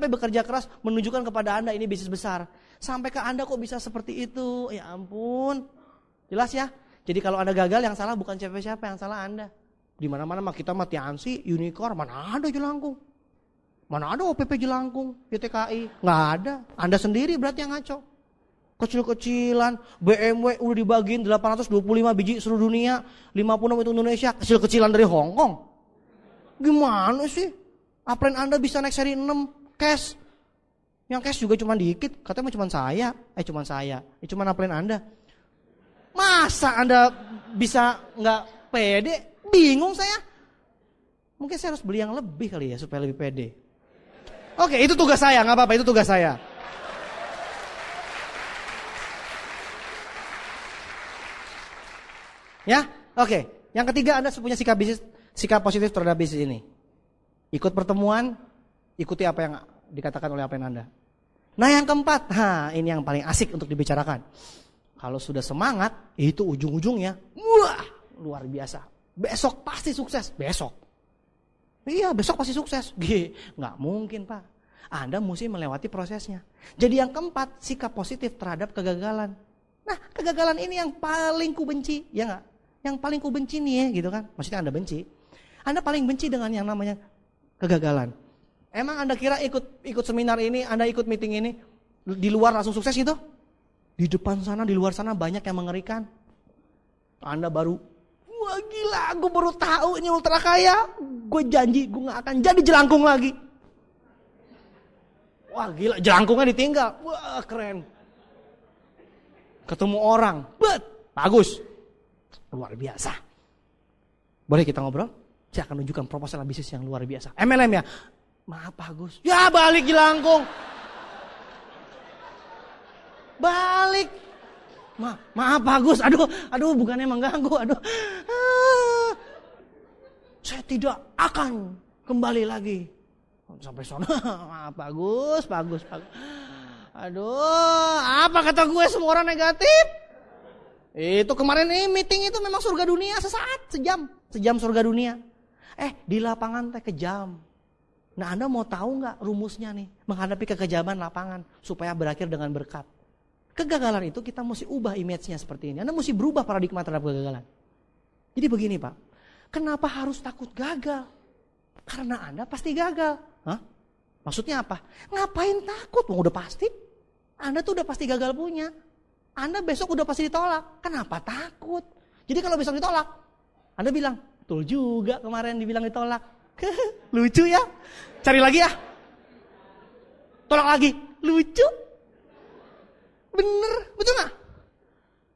bekerja keras menunjukkan kepada Anda ini bisnis besar. Sampai ke Anda kok bisa seperti itu? Ya ampun. Jelas ya? Jadi kalau Anda gagal, yang salah bukan siapa-siapa, yang salah Anda. Di mana-mana kita mah Tiansi, Unicorn, mana ada jelangkung? Mana ada OPP jelangkung, YTKI? Nggak ada. Anda sendiri berarti yang ngaco. Kecil-kecilan, BMW udah dibagiin 825 biji seluruh dunia, 56 itu Indonesia, kecil-kecilan dari Hong Kong. Gimana sih? Upline Anda bisa naik seri 6 cash. Yang cash juga cuma dikit, katanya cuma saya. Cuma upline Anda. Masa Anda bisa nggak pede? Bingung saya. Mungkin saya harus beli yang lebih kali ya supaya lebih pede. Oke, itu tugas saya, nggak apa-apa, itu tugas saya. Ya, oke. Yang ketiga, Anda punya sikap positif terhadap bisnis ini. Ikut pertemuan, ikuti apa yang dikatakan oleh upline Anda. Nah, yang keempat, ini yang paling asik untuk dibicarakan. Kalau sudah semangat, itu ujung-ujungnya, wah, luar biasa. Besok pasti sukses, besok. Iya, besok pasti sukses. Nggak mungkin Pak. Anda mesti melewati prosesnya. Jadi yang keempat, sikap positif terhadap kegagalan. Nah, kegagalan ini yang paling ku benci, ya nggak? Yang paling ku benci nih ya, gitu kan? Maksudnya Anda benci. Anda paling benci dengan yang namanya kegagalan. Emang Anda kira ikut seminar ini, Anda ikut meeting ini, di luar langsung sukses gitu? Di depan sana, di luar sana banyak yang mengerikan. Anda baru, wah gila, gue baru tahu ini ultra kaya. Gue janji gue gak akan jadi jelangkung lagi. Wah gila, jelangkungnya ditinggal. Wah keren. Ketemu orang, bagus. Luar biasa. Boleh kita ngobrol? Saya akan tunjukkan proposal bisnis yang luar biasa. MLM ya? Maaf bagus. Ya balik jelangkung. Balik. Maaf bagus. Aduh bukannya mengganggu. Saya tidak akan kembali lagi. Sampai sana. Maaf bagus. Aduh, apa kata gue semua orang negatif? Itu kemarin meeting itu memang surga dunia sesaat, sejam surga dunia. Di lapangan teh kejam. Nah Anda mau tahu nggak rumusnya nih menghadapi kekejaman lapangan supaya berakhir dengan berkat? Kegagalan itu kita mesti ubah image-nya seperti ini. Anda mesti berubah paradigma terhadap kegagalan. Jadi begini Pak, kenapa harus takut gagal? Karena Anda pasti gagal. Hah? Maksudnya apa? Ngapain takut? Udah pasti. Anda tuh udah pasti gagal punya. Anda besok udah pasti ditolak. Kenapa takut? Jadi kalau besok ditolak, Anda bilang, betul juga kemarin dibilang ditolak. Lucu ya? Cari lagi ya? Tolak lagi. Lucu? Bener? Betul gak?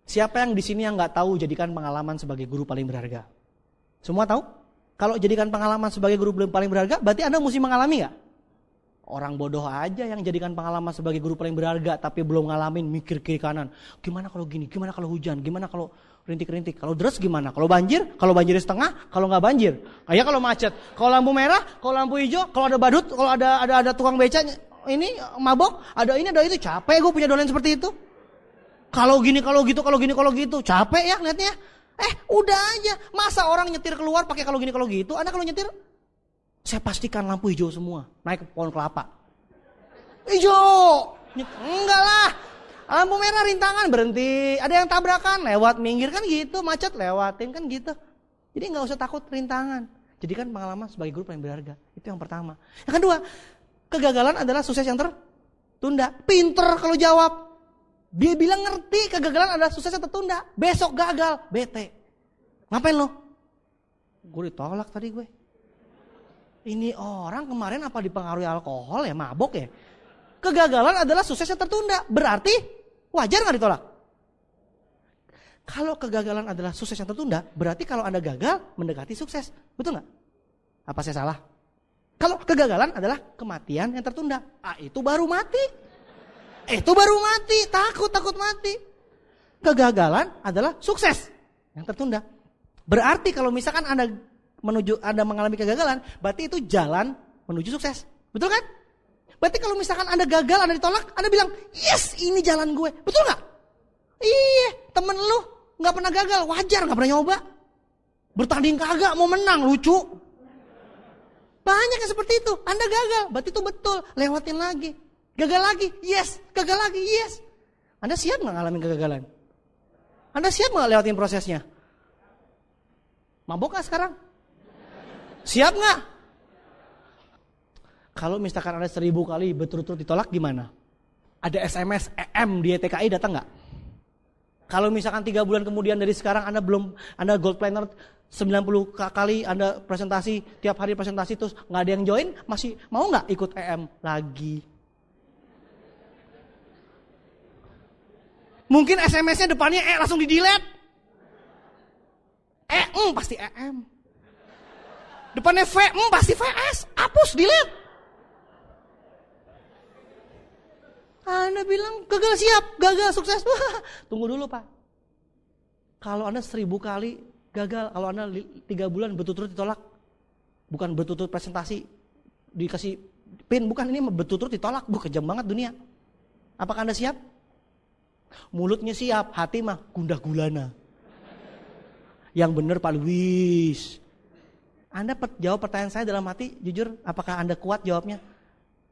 Siapa yang di sini yang gak tahu jadikan pengalaman sebagai guru paling berharga? Semua tahu? Kalau jadikan pengalaman sebagai guru paling berharga, berarti Anda mesti mengalami gak? Orang bodoh aja yang jadikan pengalaman sebagai guru paling berharga tapi belum ngalamin, mikir kiri kanan. Gimana kalau gini? Gimana kalau hujan? Gimana kalau rintik-rintik? Kalau deras gimana? Kalau banjir? Kalau banjir setengah? Kalau nggak banjir? Kayak kalau macet? Kalau lampu merah? Kalau lampu hijau? Kalau ada badut? Kalau ada tukang beca ini mabok? Ada ini ada itu? Capek gue punya dolen seperti itu. Kalau gini, kalau gitu, kalau gini, kalau gitu. Capek ya ngeliatnya. Udah aja. Masa orang nyetir keluar pakai kalau gini, kalau gitu? Anda kalau nyetir, saya pastikan lampu hijau semua. Naik ke pohon kelapa. Hijau. Enggak lah. Lampu merah rintangan berhenti. Ada yang tabrakan lewat minggir kan gitu. Macet lewatin kan gitu. Jadi gak usah takut rintangan. Jadikan pengalaman sebagai guru paling berharga. Itu yang pertama. Yang kedua, kegagalan adalah sukses yang tertunda. Pinter kalau jawab. Dia bilang ngerti kegagalan adalah sukses yang tertunda. Besok gagal. Bete. Ngapain lo? Gue ditolak tadi gue. Ini orang kemarin apa dipengaruhi alkohol ya, mabok ya. Kegagalan adalah sukses yang tertunda. Berarti wajar gak ditolak? Kalau kegagalan adalah sukses yang tertunda, berarti kalau Anda gagal mendekati sukses. Betul gak? Apa saya salah? Kalau kegagalan adalah kematian yang tertunda. Itu baru mati. Itu baru mati. Takut mati. Kegagalan adalah sukses yang tertunda. Berarti kalau misalkan Anda mengalami kegagalan, berarti itu jalan menuju sukses. Betul kan? Berarti kalau misalkan Anda gagal, Anda ditolak, Anda bilang, yes ini jalan gue. Betul gak? Iya, temen lu gak pernah gagal, wajar gak pernah nyoba. Bertanding kagak, mau menang, lucu. Banyak yang seperti itu, Anda gagal, berarti itu betul, lewatin lagi. Gagal lagi, yes, gagal lagi, yes. Anda siap gak ngalamin kegagalan? Anda siap gak lewatin prosesnya? Mabok gak sekarang? Siap gak? Kalau misalkan Anda 1000 kali berturut-turut ditolak gimana? Ada SMS EM di TKI datang gak? Kalau misalkan 3 bulan kemudian dari sekarang Anda gold planner 90 kali Anda presentasi, tiap hari presentasi terus gak ada yang join, masih mau gak ikut EM lagi? Mungkin SMS-nya depannya langsung di delete. Pasti EM. Depannya V, pasti VS, hapus, delete. Anda bilang gagal siap, gagal sukses. Wah, tunggu dulu Pak. Kalau Anda 1000 kali gagal, kalau Anda 3 bulan berturut-turut ditolak, bukan berturut-turut presentasi, dikasih pin, bukan, ini berturut-turut ditolak, kejam banget dunia. Apakah Anda siap? Mulutnya siap, hati mah gundah gulana. Yang benar Pak Luis. Anda jawab pertanyaan saya dalam hati, jujur, apakah Anda kuat jawabnya?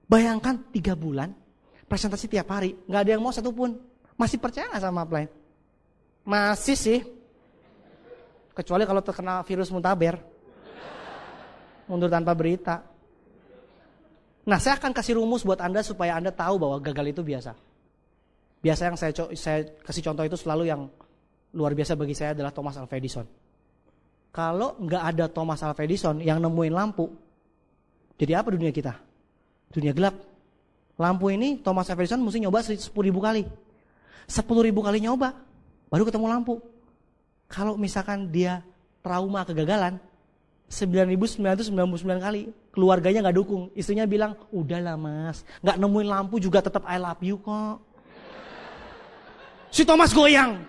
Bayangkan 3 bulan, presentasi tiap hari, gak ada yang mau satupun. Masih percaya gak sama upline? Masih sih. Kecuali kalau terkena virus muntaber. Mundur tanpa berita. Nah, saya akan kasih rumus buat Anda supaya Anda tahu bahwa gagal itu biasa. Biasa yang saya kasih contoh itu selalu yang luar biasa bagi saya adalah Thomas Alva Edison. Kalau nggak ada Thomas Alva Edison yang nemuin lampu, jadi apa dunia kita? Dunia gelap. Lampu ini Thomas Alva Edison mesti nyoba 10.000 kali. 10.000 kali nyoba, baru ketemu lampu. Kalau misalkan dia trauma kegagalan, 9.999 kali, keluarganya nggak dukung. Istrinya bilang, udahlah mas, nggak nemuin lampu juga tetap I love you kok. Si Thomas goyang.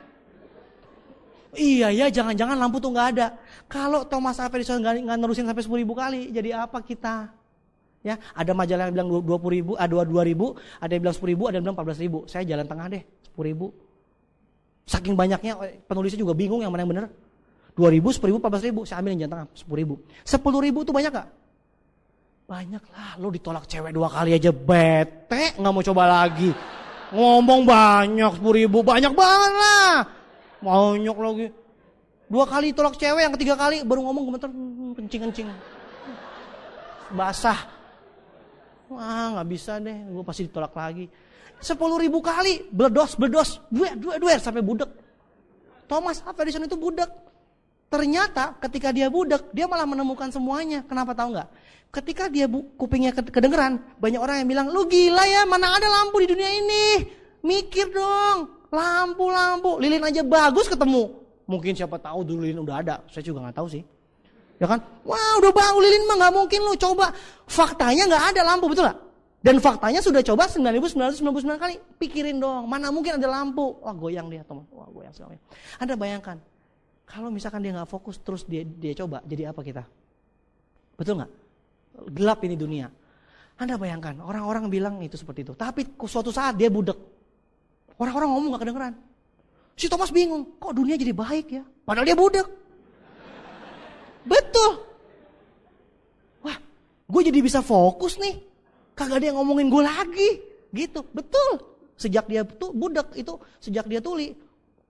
Iya ya, jangan-jangan lampu tuh nggak ada. Kalau Thomas Alva Edison nggak nerusin sampai 10.000 kali, jadi apa kita? Ya, ada majalah yang bilang 20.000, 2.000, ada yang bilang 10.000, ada yang bilang 14.000. Saya jalan tengah deh, 10.000. Saking banyaknya, penulisnya juga bingung yang mana yang benar. 2.000, 10.000, 14.000. Saya ambil yang jalan tengah, 10.000. 10.000 tuh banyak gak? Banyak lah. Lo ditolak cewek 2 kali aja bete, nggak mau coba lagi. Ngomong banyak 10.000, banyak banget lah. Banyak lagi. 2 kali tolak cewek, yang ketiga kali baru ngomong gemeter, kencing-kencing. Basah. Wah nggak bisa deh, gue pasti ditolak lagi. 10.000 kali, bledos, duer sampai budek. Thomas Alva Edison itu budek. Ternyata ketika dia budek, dia malah menemukan semuanya. Kenapa tahu nggak? Ketika dia kupingnya kedengeran, banyak orang yang bilang, lu gila ya, mana ada lampu di dunia ini? Mikir dong, lampu. Lilin aja bagus ketemu. Mungkin siapa tahu dulu lilin udah ada, saya juga nggak tahu sih. Ya kan? Wah udah bang lilin mah nggak mungkin lu coba. Faktanya nggak ada lampu, betul nggak? Dan faktanya sudah coba 9.999 kali. Pikirin dong, mana mungkin ada lampu? Wah goyang dia teman, wah goyang sekali. Anda bayangkan, kalau misalkan dia nggak fokus terus dia coba, jadi apa kita? Betul nggak? Gelap ini dunia. Anda bayangkan, orang-orang bilang itu seperti itu. Tapi suatu saat dia budek. Orang-orang ngomong nggak kedengeran. Si Thomas bingung, kok dunia jadi baik ya? Padahal dia budek. Betul. Wah, gue jadi bisa fokus nih. Kagak ada yang ngomongin gue lagi. Gitu, betul. Sejak dia tuh budek itu, sejak dia tuli,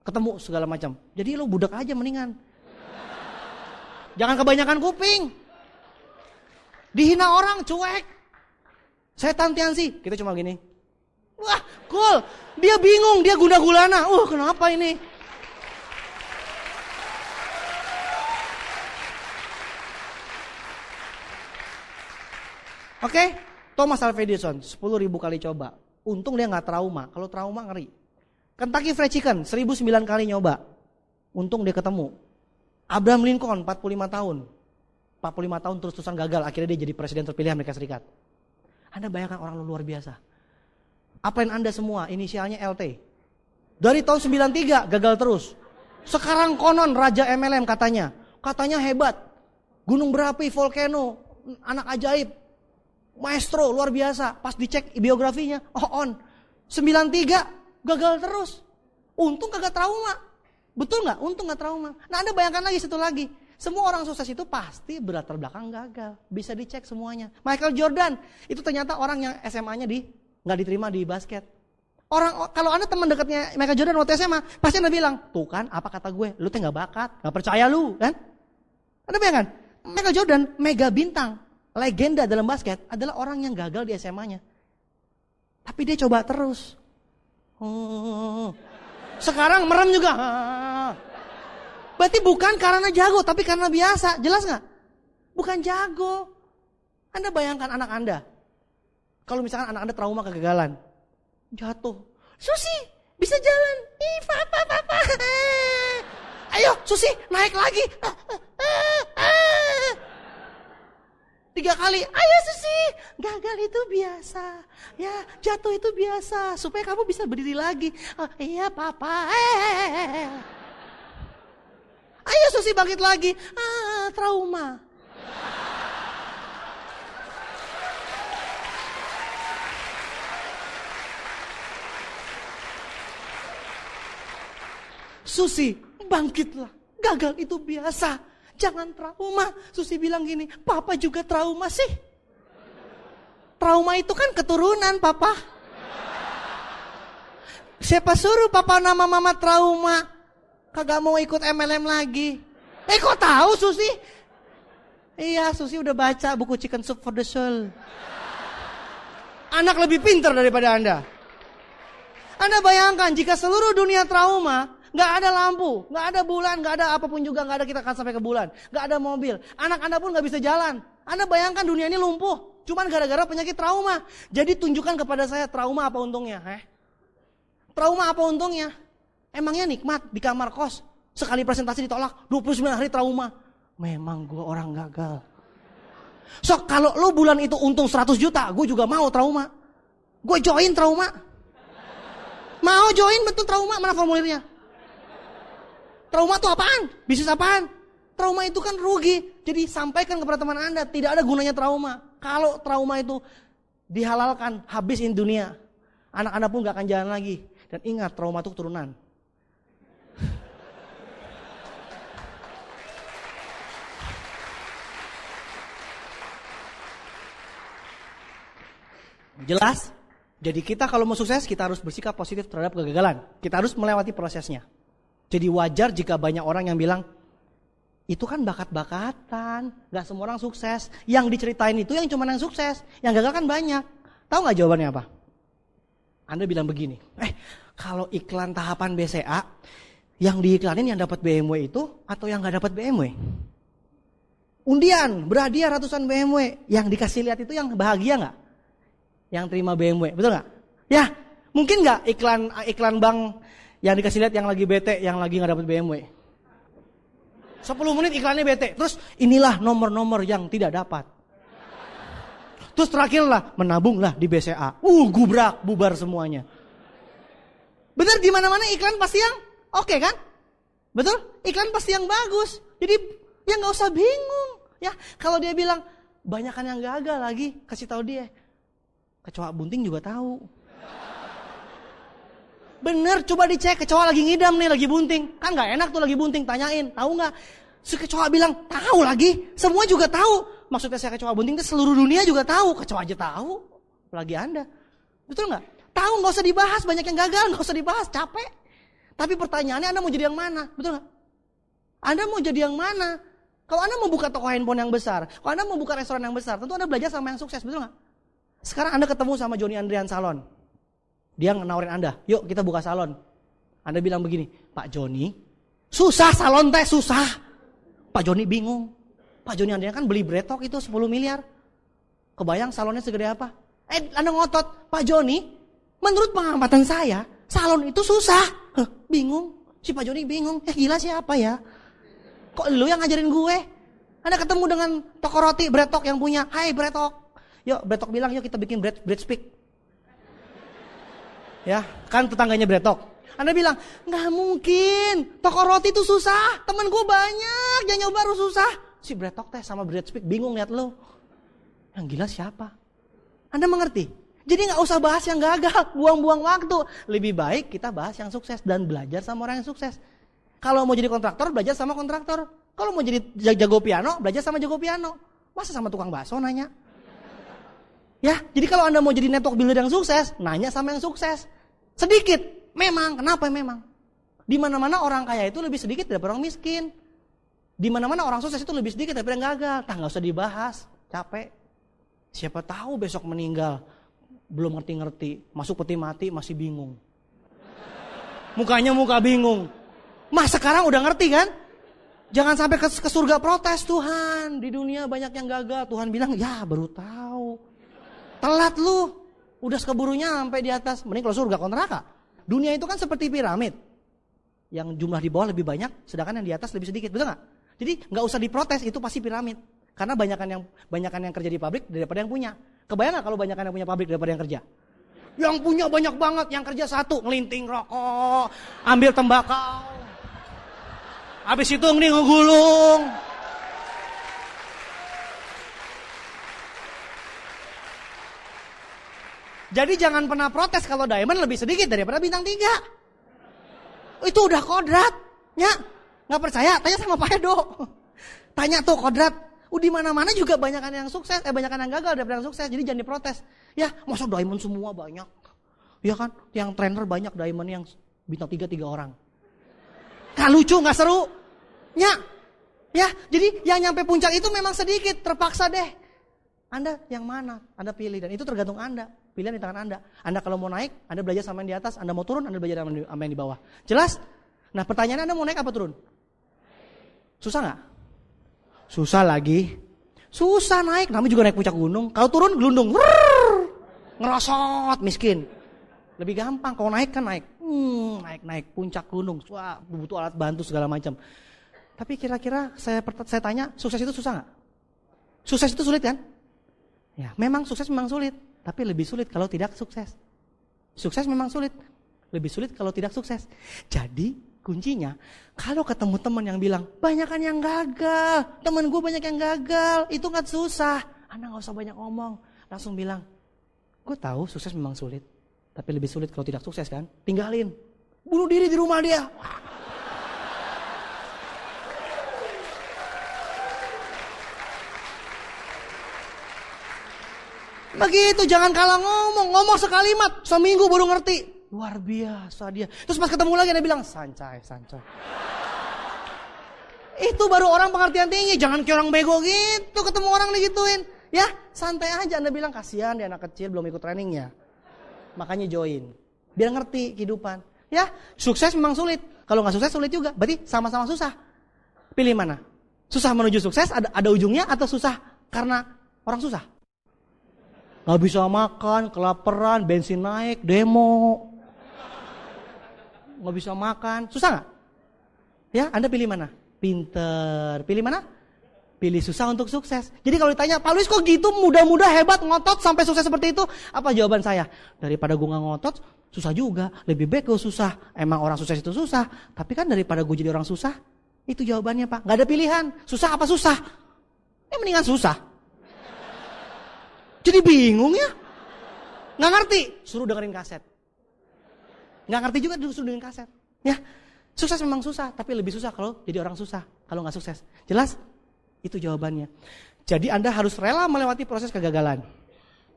ketemu segala macam. Jadi lo budek aja mendingan. Jangan kebanyakan kuping. Dihina orang, cuek. Saya tantiansi, kita cuma gini. Wah, cool. Dia bingung, dia guna gulana. Kenapa ini? Oke, Thomas Alva Edison 10.000 kali coba. Untung dia nggak trauma. Kalau trauma ngeri. Kentucky Fried Chicken 1.009 kali nyoba. Untung dia ketemu. Abraham Lincoln 45 tahun. 45 tahun terus-terusan gagal. Akhirnya dia jadi presiden terpilih Amerika Serikat. Anda bayangkan orang luar biasa. Upline Anda semua inisialnya LT. Dari tahun 93 gagal terus. Sekarang konon Raja MLM katanya. Katanya hebat. Gunung berapi, volcano, anak ajaib. Maestro luar biasa. Pas dicek biografinya, on. 93 gagal terus. Untung kagak trauma. Betul nggak? Untung nggak trauma. Nah Anda bayangkan lagi satu lagi. Semua orang sukses itu pasti berlatar belakang gagal. Bisa dicek semuanya. Michael Jordan itu ternyata orang yang SMA-nya nggak diterima di basket. Orang kalau Anda teman dekatnya Michael Jordan waktu SMA, pasti Anda bilang, tuh kan apa kata gue, lu tuh nggak bakat, nggak percaya lu, kan? Anda bayangkan, Michael Jordan mega bintang, legenda dalam basket adalah orang yang gagal di SMA-nya. Tapi dia coba terus. Sekarang merem juga. Berarti bukan karena jago, tapi karena biasa. Jelas gak? Bukan jago. Anda bayangkan anak Anda. Kalau misalkan anak Anda trauma kegagalan. Jatuh. Susi, bisa jalan. Papa. Ayo, Susi, naik lagi. 3 kali. Ayo Susi, gagal itu biasa. Ya, jatuh itu biasa. Supaya kamu bisa berdiri lagi. Iya, Papa. Ayo Susi bangkit lagi. Trauma. Susi, bangkitlah. Gagal itu biasa. Jangan trauma. Susi bilang gini, Papa juga trauma sih. Trauma itu kan keturunan, Papa. Siapa suruh Papa nama Mama trauma? Kagak mau ikut MLM lagi. Kok tahu Susi? Iya, Susi udah baca buku Chicken Soup for the Soul. Anak lebih pintar daripada Anda. Anda bayangkan jika seluruh dunia trauma, nggak ada lampu, nggak ada bulan, nggak ada apapun juga, nggak ada kita akan sampai ke bulan, nggak ada mobil, anak Anda pun nggak bisa jalan. Anda bayangkan dunia ini lumpuh, cuman gara-gara penyakit trauma. Jadi tunjukkan kepada saya trauma apa untungnya? Trauma apa untungnya? Emangnya nikmat di kamar kos, sekali presentasi ditolak, 29 hari trauma. Memang gue orang gagal. So kalau lo bulan itu untung 100 juta, gue juga mau trauma. Gue join trauma. Mau join betul trauma, mana formulirnya? Trauma itu apaan? Bisnis apaan? Trauma itu kan rugi. Jadi sampaikan kepada teman Anda, tidak ada gunanya trauma. Kalau trauma itu dihalalkan, habisin dunia. Anak Anda pun gak akan jalan lagi. Dan ingat, trauma itu keturunan. Jelas? Jadi kita kalau mau sukses, kita harus bersikap positif terhadap kegagalan. Kita harus melewati prosesnya. Jadi wajar jika banyak orang yang bilang, itu kan bakat-bakatan, gak semua orang sukses. Yang diceritain itu yang cuma yang sukses, yang gagal kan banyak. Tahu gak jawabannya apa? Anda bilang begini, kalau iklan tahapan BCA, yang diiklanin yang dapat BMW itu atau yang gak dapat BMW? Undian, berhadiah ratusan BMW, yang dikasih lihat itu yang bahagia gak? Yang terima BMW, betul gak? Ya, mungkin gak iklan bank yang dikasih lihat yang lagi bete, yang lagi gak dapat BMW? 10 menit iklannya bete, terus inilah nomor-nomor yang tidak dapat. Terus terakhirlah menabunglah di BCA. Gubrak, bubar semuanya. Bener, di mana-mana iklan pasti yang oke kan? Betul? Iklan pasti yang bagus. Jadi ya nggak usah bingung. Ya kalau dia bilang banyakan yang gagal lagi, kasih tahu dia. Kecoa bunting juga tahu. Bener, coba dicek kecoa lagi ngidam nih, lagi bunting. Kan gak enak tuh lagi bunting, tanyain, tahu gak? Si kecoa bilang, tahu lagi. Semua juga tahu. Maksudnya saya kecoa bunting itu seluruh dunia juga tahu. Kecoa aja tahu. Apalagi Anda. Betul gak? Tahu gak usah dibahas, banyak yang gagal, gak usah dibahas, capek. Tapi pertanyaannya Anda mau jadi yang mana? Betul gak? Anda mau jadi yang mana? Kalau Anda mau buka toko handphone yang besar, kalau Anda mau buka restoran yang besar, tentu Anda belajar sama yang sukses, betul gak? Sekarang Anda ketemu sama Johnny Andrian Salon. Dia nawarin Anda, yuk kita buka salon. Anda bilang begini, Pak Johnny, susah salon teh, susah. Pak Johnny bingung. Pak Johnny Andrian kan beli Bretok itu 10 miliar. Kebayang salonnya segede apa? Anda ngotot, Pak Johnny, menurut pengamatan saya, salon itu susah. Bingung, si Pak Johnny bingung. Gila siapa ya? Kok lu yang ngajarin gue? Anda ketemu dengan toko roti Bretok yang punya, hai Bretok. Yuk, Bretok bilang, yuk kita bikin bread speak. Ya, kan tetangganya Bretok. Anda bilang, nggak mungkin, toko roti itu susah. Temen gue banyak, yang nyoba harus susah. Si Bretok teh sama bread speak bingung lihat lo. Yang gila siapa? Anda mengerti? Jadi nggak usah bahas yang gagal, buang-buang waktu. Lebih baik kita bahas yang sukses dan belajar sama orang yang sukses. Kalau mau jadi kontraktor, belajar sama kontraktor. Kalau mau jadi jago piano, belajar sama jago piano. Masa sama tukang bakso nanya? Ya, jadi kalau Anda mau jadi network builder yang sukses, nanya sama yang sukses. Sedikit, memang. Kenapa memang? Di mana-mana orang kaya itu lebih sedikit daripada orang miskin. Di mana-mana orang sukses itu lebih sedikit daripada yang gagal. Nggak usah dibahas, capek. Siapa tahu besok meninggal, belum ngerti-ngerti, masuk peti mati masih bingung. Mukanya muka bingung. Mas sekarang udah ngerti kan? Jangan sampai ke surga protes, Tuhan. Di dunia banyak yang gagal. Tuhan bilang, ya baru tahu. Telat lu, udah keburunya sampai di atas. Mending kalau surga kau neraka. Dunia itu kan seperti piramid, yang jumlah di bawah lebih banyak, sedangkan yang di atas lebih sedikit, betul nggak? Jadi nggak usah diprotes, itu pasti piramid. Karena banyakan yang kerja di pabrik daripada yang punya. Kebayang nggak kalau banyakan yang punya pabrik daripada yang kerja? Yang punya banyak banget, yang kerja satu ngelinting rokok, ambil tembakau, habis itu ngegulung. Jadi jangan pernah protes kalau diamond lebih sedikit daripada bintang 3. Itu udah kodrat. Ya, nggak percaya? Tanya sama Pak Edo. Tanya tuh kodrat. Di mana-mana juga banyakan yang sukses, banyakan yang gagal daripada yang sukses. Jadi jangan diprotes. Ya, masa diamond semua banyak. Ya kan, yang trainer banyak diamond yang bintang 3 orang. Gak lucu, gak seru. Ya, jadi yang nyampe puncak itu memang sedikit, terpaksa deh. Anda yang mana? Anda pilih, dan itu tergantung Anda. Pilihan di tangan Anda. Anda kalau mau naik, Anda belajar sama yang di atas. Anda mau turun, Anda belajar sama yang di bawah. Jelas? Nah, pertanyaannya, Anda mau naik apa turun? Susah nggak? Susah lagi. Susah naik, namanya juga naik puncak gunung. Kalau turun gelundung, ngerosot, miskin. Lebih gampang. Kalau naik kan naik, naik puncak gunung. Wah, butuh alat bantu segala macam. Tapi kira-kira saya tanya, sukses itu susah nggak? Sukses itu sulit kan? Ya, memang sukses memang sulit, tapi lebih sulit kalau tidak sukses. Sukses memang sulit, lebih sulit kalau tidak sukses. Jadi kuncinya, kalau ketemu teman yang bilang, banyakan yang gagal, teman gue banyak yang gagal, itu nggak susah. Anda nggak usah banyak ngomong, langsung bilang, gue tahu sukses memang sulit, tapi lebih sulit kalau tidak sukses kan? Tinggalin, bunuh diri di rumah dia. Begitu, jangan kalah ngomong sekalimat, seminggu baru ngerti. Luar biasa dia. Terus pas ketemu lagi dia bilang, sancai. Itu baru orang pengertian tinggi, jangan kayak orang bego gitu ketemu orang digituin. Ya, santai aja, Anda bilang kasihan dia anak kecil belum ikut trainingnya. Makanya join. Biar ngerti kehidupan. Ya, sukses memang sulit. Kalau nggak sukses sulit juga, berarti sama-sama susah. Pilih mana? Susah menuju sukses ada ujungnya atau susah karena orang susah? Gak bisa makan, kelaparan, bensin naik, demo. Gak bisa makan, susah gak? Ya, Anda pilih mana? Pinter. Pilih mana? Pilih susah untuk sukses. Jadi kalau ditanya, Pak Luis kok gitu muda-muda hebat ngotot sampai sukses seperti itu? Apa jawaban saya? Daripada gue gak ngotot, susah juga. Lebih baik gue susah. Emang orang sukses itu susah. Tapi kan daripada gue jadi orang susah, itu jawabannya Pak. Gak ada pilihan. Susah apa susah? Mendingan susah. Jadi bingung ya, nggak ngerti, suruh dengerin kaset. Nggak ngerti juga suruh dengerin kaset. Ya, sukses memang susah, tapi lebih susah kalau jadi orang susah, kalau nggak sukses. Jelas? Itu jawabannya. Jadi Anda harus rela melewati proses kegagalan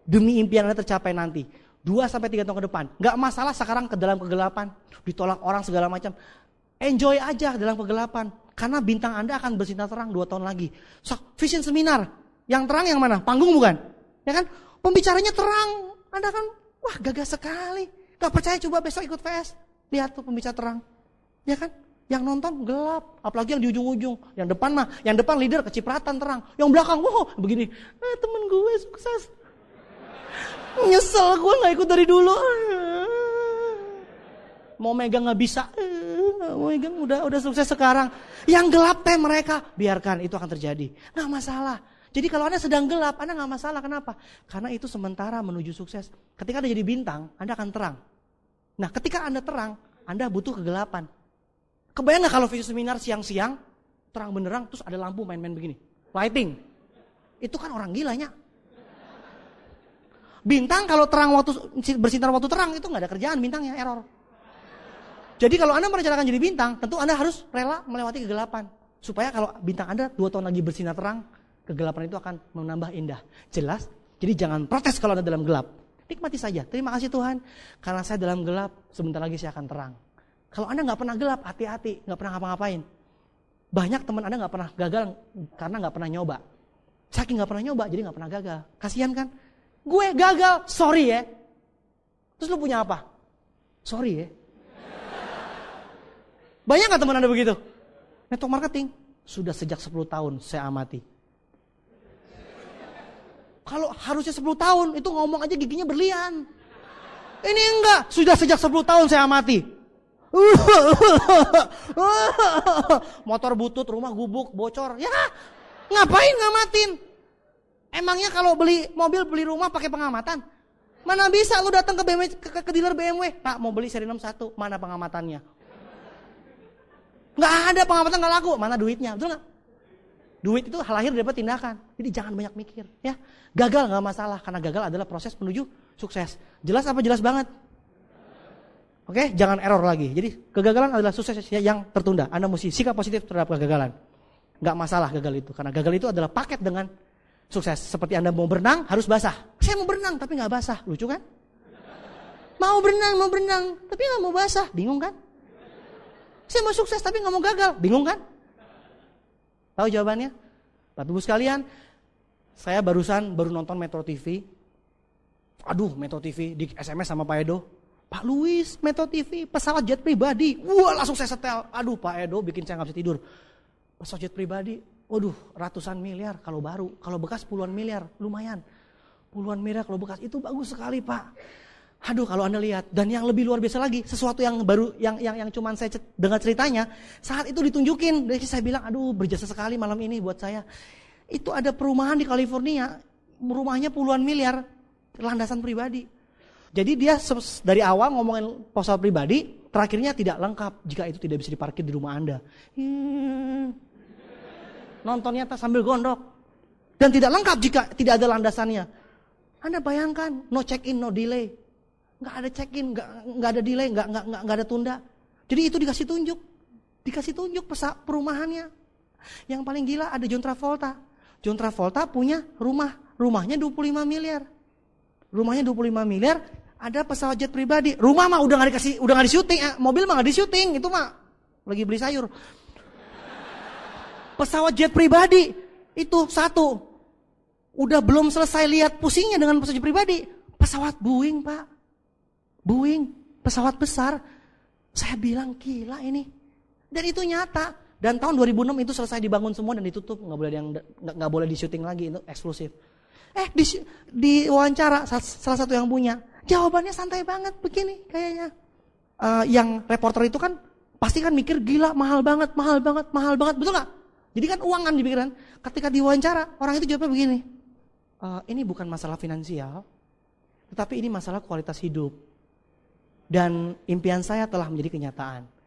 demi impian Anda tercapai nanti. 2-3 tahun ke depan, nggak masalah sekarang ke dalam kegelapan, ditolak orang segala macam. Enjoy aja dalam kegelapan, karena bintang Anda akan bersinar terang 2 tahun lagi. Vision seminar, yang terang yang mana? Panggung bukan? Ya kan, pembicaranya terang, Anda kan, wah gagah sekali. Gak percaya coba besok ikut VS, lihat tuh pembicara terang. Ya kan, yang nonton gelap, apalagi yang di ujung-ujung. Yang depan leader kecipratan terang. Yang belakang, wah begini, temen gue sukses. Nyesel gue gak ikut dari dulu. Mau megang gak bisa, mau megang udah sukses sekarang. Yang gelap teh mereka, biarkan itu akan terjadi. Gak masalah. Jadi kalau Anda sedang gelap, Anda gak masalah. Kenapa? Karena itu sementara menuju sukses. Ketika Anda jadi bintang, Anda akan terang. Nah ketika Anda terang, Anda butuh kegelapan. Kebayang gak kalau vision seminar siang-siang, terang benderang, terus ada lampu main-main begini. Lighting. Itu kan orang gilanya. Bintang kalau terang bersinar waktu terang, itu gak ada kerjaan bintangnya, error. Jadi kalau Anda merencanakan jadi bintang, tentu Anda harus rela melewati kegelapan. Supaya kalau bintang Anda 2 tahun lagi bersinar terang, kegelapan itu akan menambah indah. Jelas? Jadi jangan protes kalau Anda dalam gelap. Nikmati saja. Terima kasih Tuhan. Karena saya dalam gelap, sebentar lagi saya akan terang. Kalau Anda gak pernah gelap, hati-hati. Gak pernah ngapa-ngapain. Banyak teman Anda gak pernah gagal karena gak pernah nyoba. Saking gak pernah nyoba, jadi gak pernah gagal. Kasian kan? Gue gagal, sorry ya. Terus lu punya apa? Sorry ya. Banyak gak teman Anda begitu? Network marketing. Sudah sejak 10 tahun saya amati. Kalau harusnya 10 tahun, itu ngomong aja giginya berlian. Ini enggak, sudah sejak 10 tahun saya amati. Motor butut, rumah gubuk, bocor. Ya, ngapain ngamatin? Emangnya kalau beli mobil, beli rumah pakai pengamatan? Mana bisa lu datang ke BMW, ke dealer BMW. Pak mau beli seri 61, mana pengamatannya? Nggak ada pengamatan, nggak laku. Mana duitnya, betul nggak? Duit itu lahir dari tindakan. Jadi jangan banyak mikir, ya. Gagal nggak masalah, karena gagal adalah proses menuju sukses. Jelas apa jelas banget? Oke, jangan error lagi. Jadi kegagalan adalah sukses yang tertunda. Anda mesti sikap positif terhadap kegagalan. Nggak masalah gagal itu, karena gagal itu adalah paket dengan sukses. Seperti Anda mau berenang harus basah. Saya mau berenang tapi nggak basah, lucu kan? Mau berenang, tapi nggak mau basah, bingung kan? Saya mau sukses tapi nggak mau gagal, bingung kan? Tahu jawabannya? Bapak Ibu sekalian, Saya baru nonton Metro TV. Aduh, Metro TV di SMS sama Pak Edo. Pak Luis, Metro TV, pesawat jet pribadi. Wah, langsung saya setel. Aduh, Pak Edo bikin saya nggak bisa tidur. Pesawat jet pribadi, waduh, ratusan miliar kalau baru. Kalau bekas puluhan miliar, lumayan. Puluhan miliar kalau bekas, itu bagus sekali, Pak. Aduh, kalau Anda lihat. Dan yang lebih luar biasa lagi, sesuatu yang baru, yang cuman saya dengar ceritanya, saat itu ditunjukin. Jadi saya bilang, aduh, berjasa sekali malam ini buat saya. Itu ada perumahan di California, rumahnya puluhan miliar, landasan pribadi. Jadi dia dari awal ngomongin pesawat pribadi, terakhirnya tidak lengkap jika itu tidak bisa diparkir di rumah Anda. Nontonnya sambil gondok. Dan tidak lengkap jika tidak ada landasannya. Anda bayangkan, no check in, no delay. Nggak ada check in, nggak ada delay, nggak ada tunda. Jadi itu dikasih tunjuk perumahannya. Yang paling gila ada John Travolta. John Travolta punya rumahnya 25 miliar. Rumahnya 25 miliar, ada pesawat jet pribadi. Rumah mah udah nggak di-syuting, mobil mah nggak di-syuting, itu mah lagi beli sayur. Pesawat jet pribadi itu satu. Udah belum selesai lihat pusingnya dengan pesawat jet pribadi. Pesawat Boeing, Pak. Boeing, pesawat besar. Saya bilang gila ini. Dan itu nyata. Dan tahun 2006 itu selesai dibangun semua dan ditutup, nggak boleh di-syuting lagi, itu eksklusif. Di wawancara salah satu yang punya, jawabannya santai banget begini kayaknya. Yang reporter itu kan pasti kan mikir gila mahal banget, betul nggak? Jadi kan uang kan dipikiran. Ketika diwawancara orang itu jawabnya begini, ini bukan masalah finansial, tetapi ini masalah kualitas hidup. Dan impian saya telah menjadi kenyataan.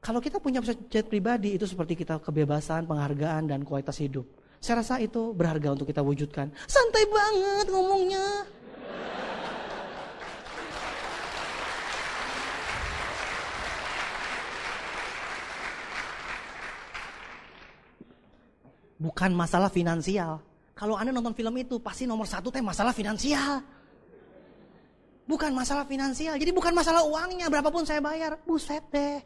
Kalau kita punya jet pribadi itu seperti kita kebebasan, penghargaan, dan kualitas hidup. Saya rasa itu berharga untuk kita wujudkan. Santai banget ngomongnya. Bukan masalah finansial. Kalau Anda nonton film itu pasti nomor satu masalah finansial. Bukan masalah finansial. Jadi bukan masalah uangnya, berapapun saya bayar. Buset deh.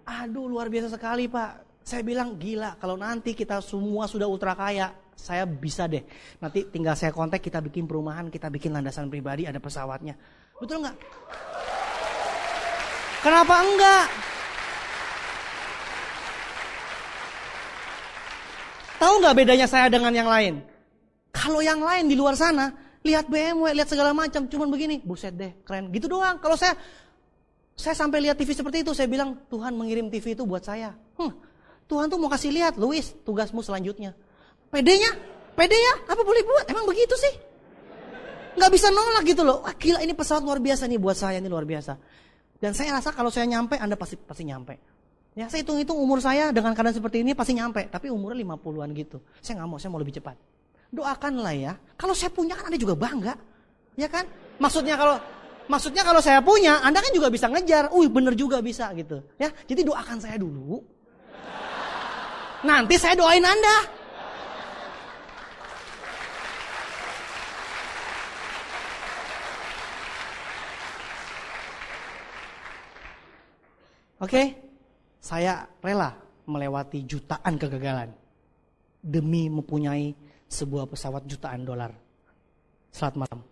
Aduh, luar biasa sekali, Pak. Saya bilang gila, kalau nanti kita semua sudah ultra kaya, saya bisa deh. Nanti tinggal saya kontak, kita bikin perumahan, kita bikin landasan pribadi, ada pesawatnya. Betul nggak? Kenapa enggak? Tahu nggak bedanya saya dengan yang lain? Kalau yang lain di luar sana, lihat BMW, lihat segala macam, cuman begini, buset deh, keren. Gitu doang. Kalau saya sampai lihat TV seperti itu, saya bilang, Tuhan mengirim TV itu buat saya. Tuhan tuh mau kasih lihat, Luis, tugasmu selanjutnya. Pede ya? Apa boleh buat? Emang begitu sih? Nggak bisa nolak gitu loh. Wah, gila, ini pesawat luar biasa nih buat saya, ini luar biasa. Dan saya rasa kalau saya nyampe, Anda pasti nyampe. Ya, saya hitung-hitung umur saya dengan keadaan seperti ini pasti nyampe. Tapi umurnya 50-an gitu. Saya nggak mau, saya mau lebih cepat. Doakanlah ya. Kalau saya punya kan Anda juga bangga. Ya kan? Maksudnya kalau saya punya, Anda kan juga bisa ngejar. Bener juga bisa gitu. Ya, jadi doakan saya dulu. Nanti saya doain Anda. Oke? Saya rela melewati jutaan kegagalan demi mempunyai sebuah pesawat jutaan dolar. Selamat malam.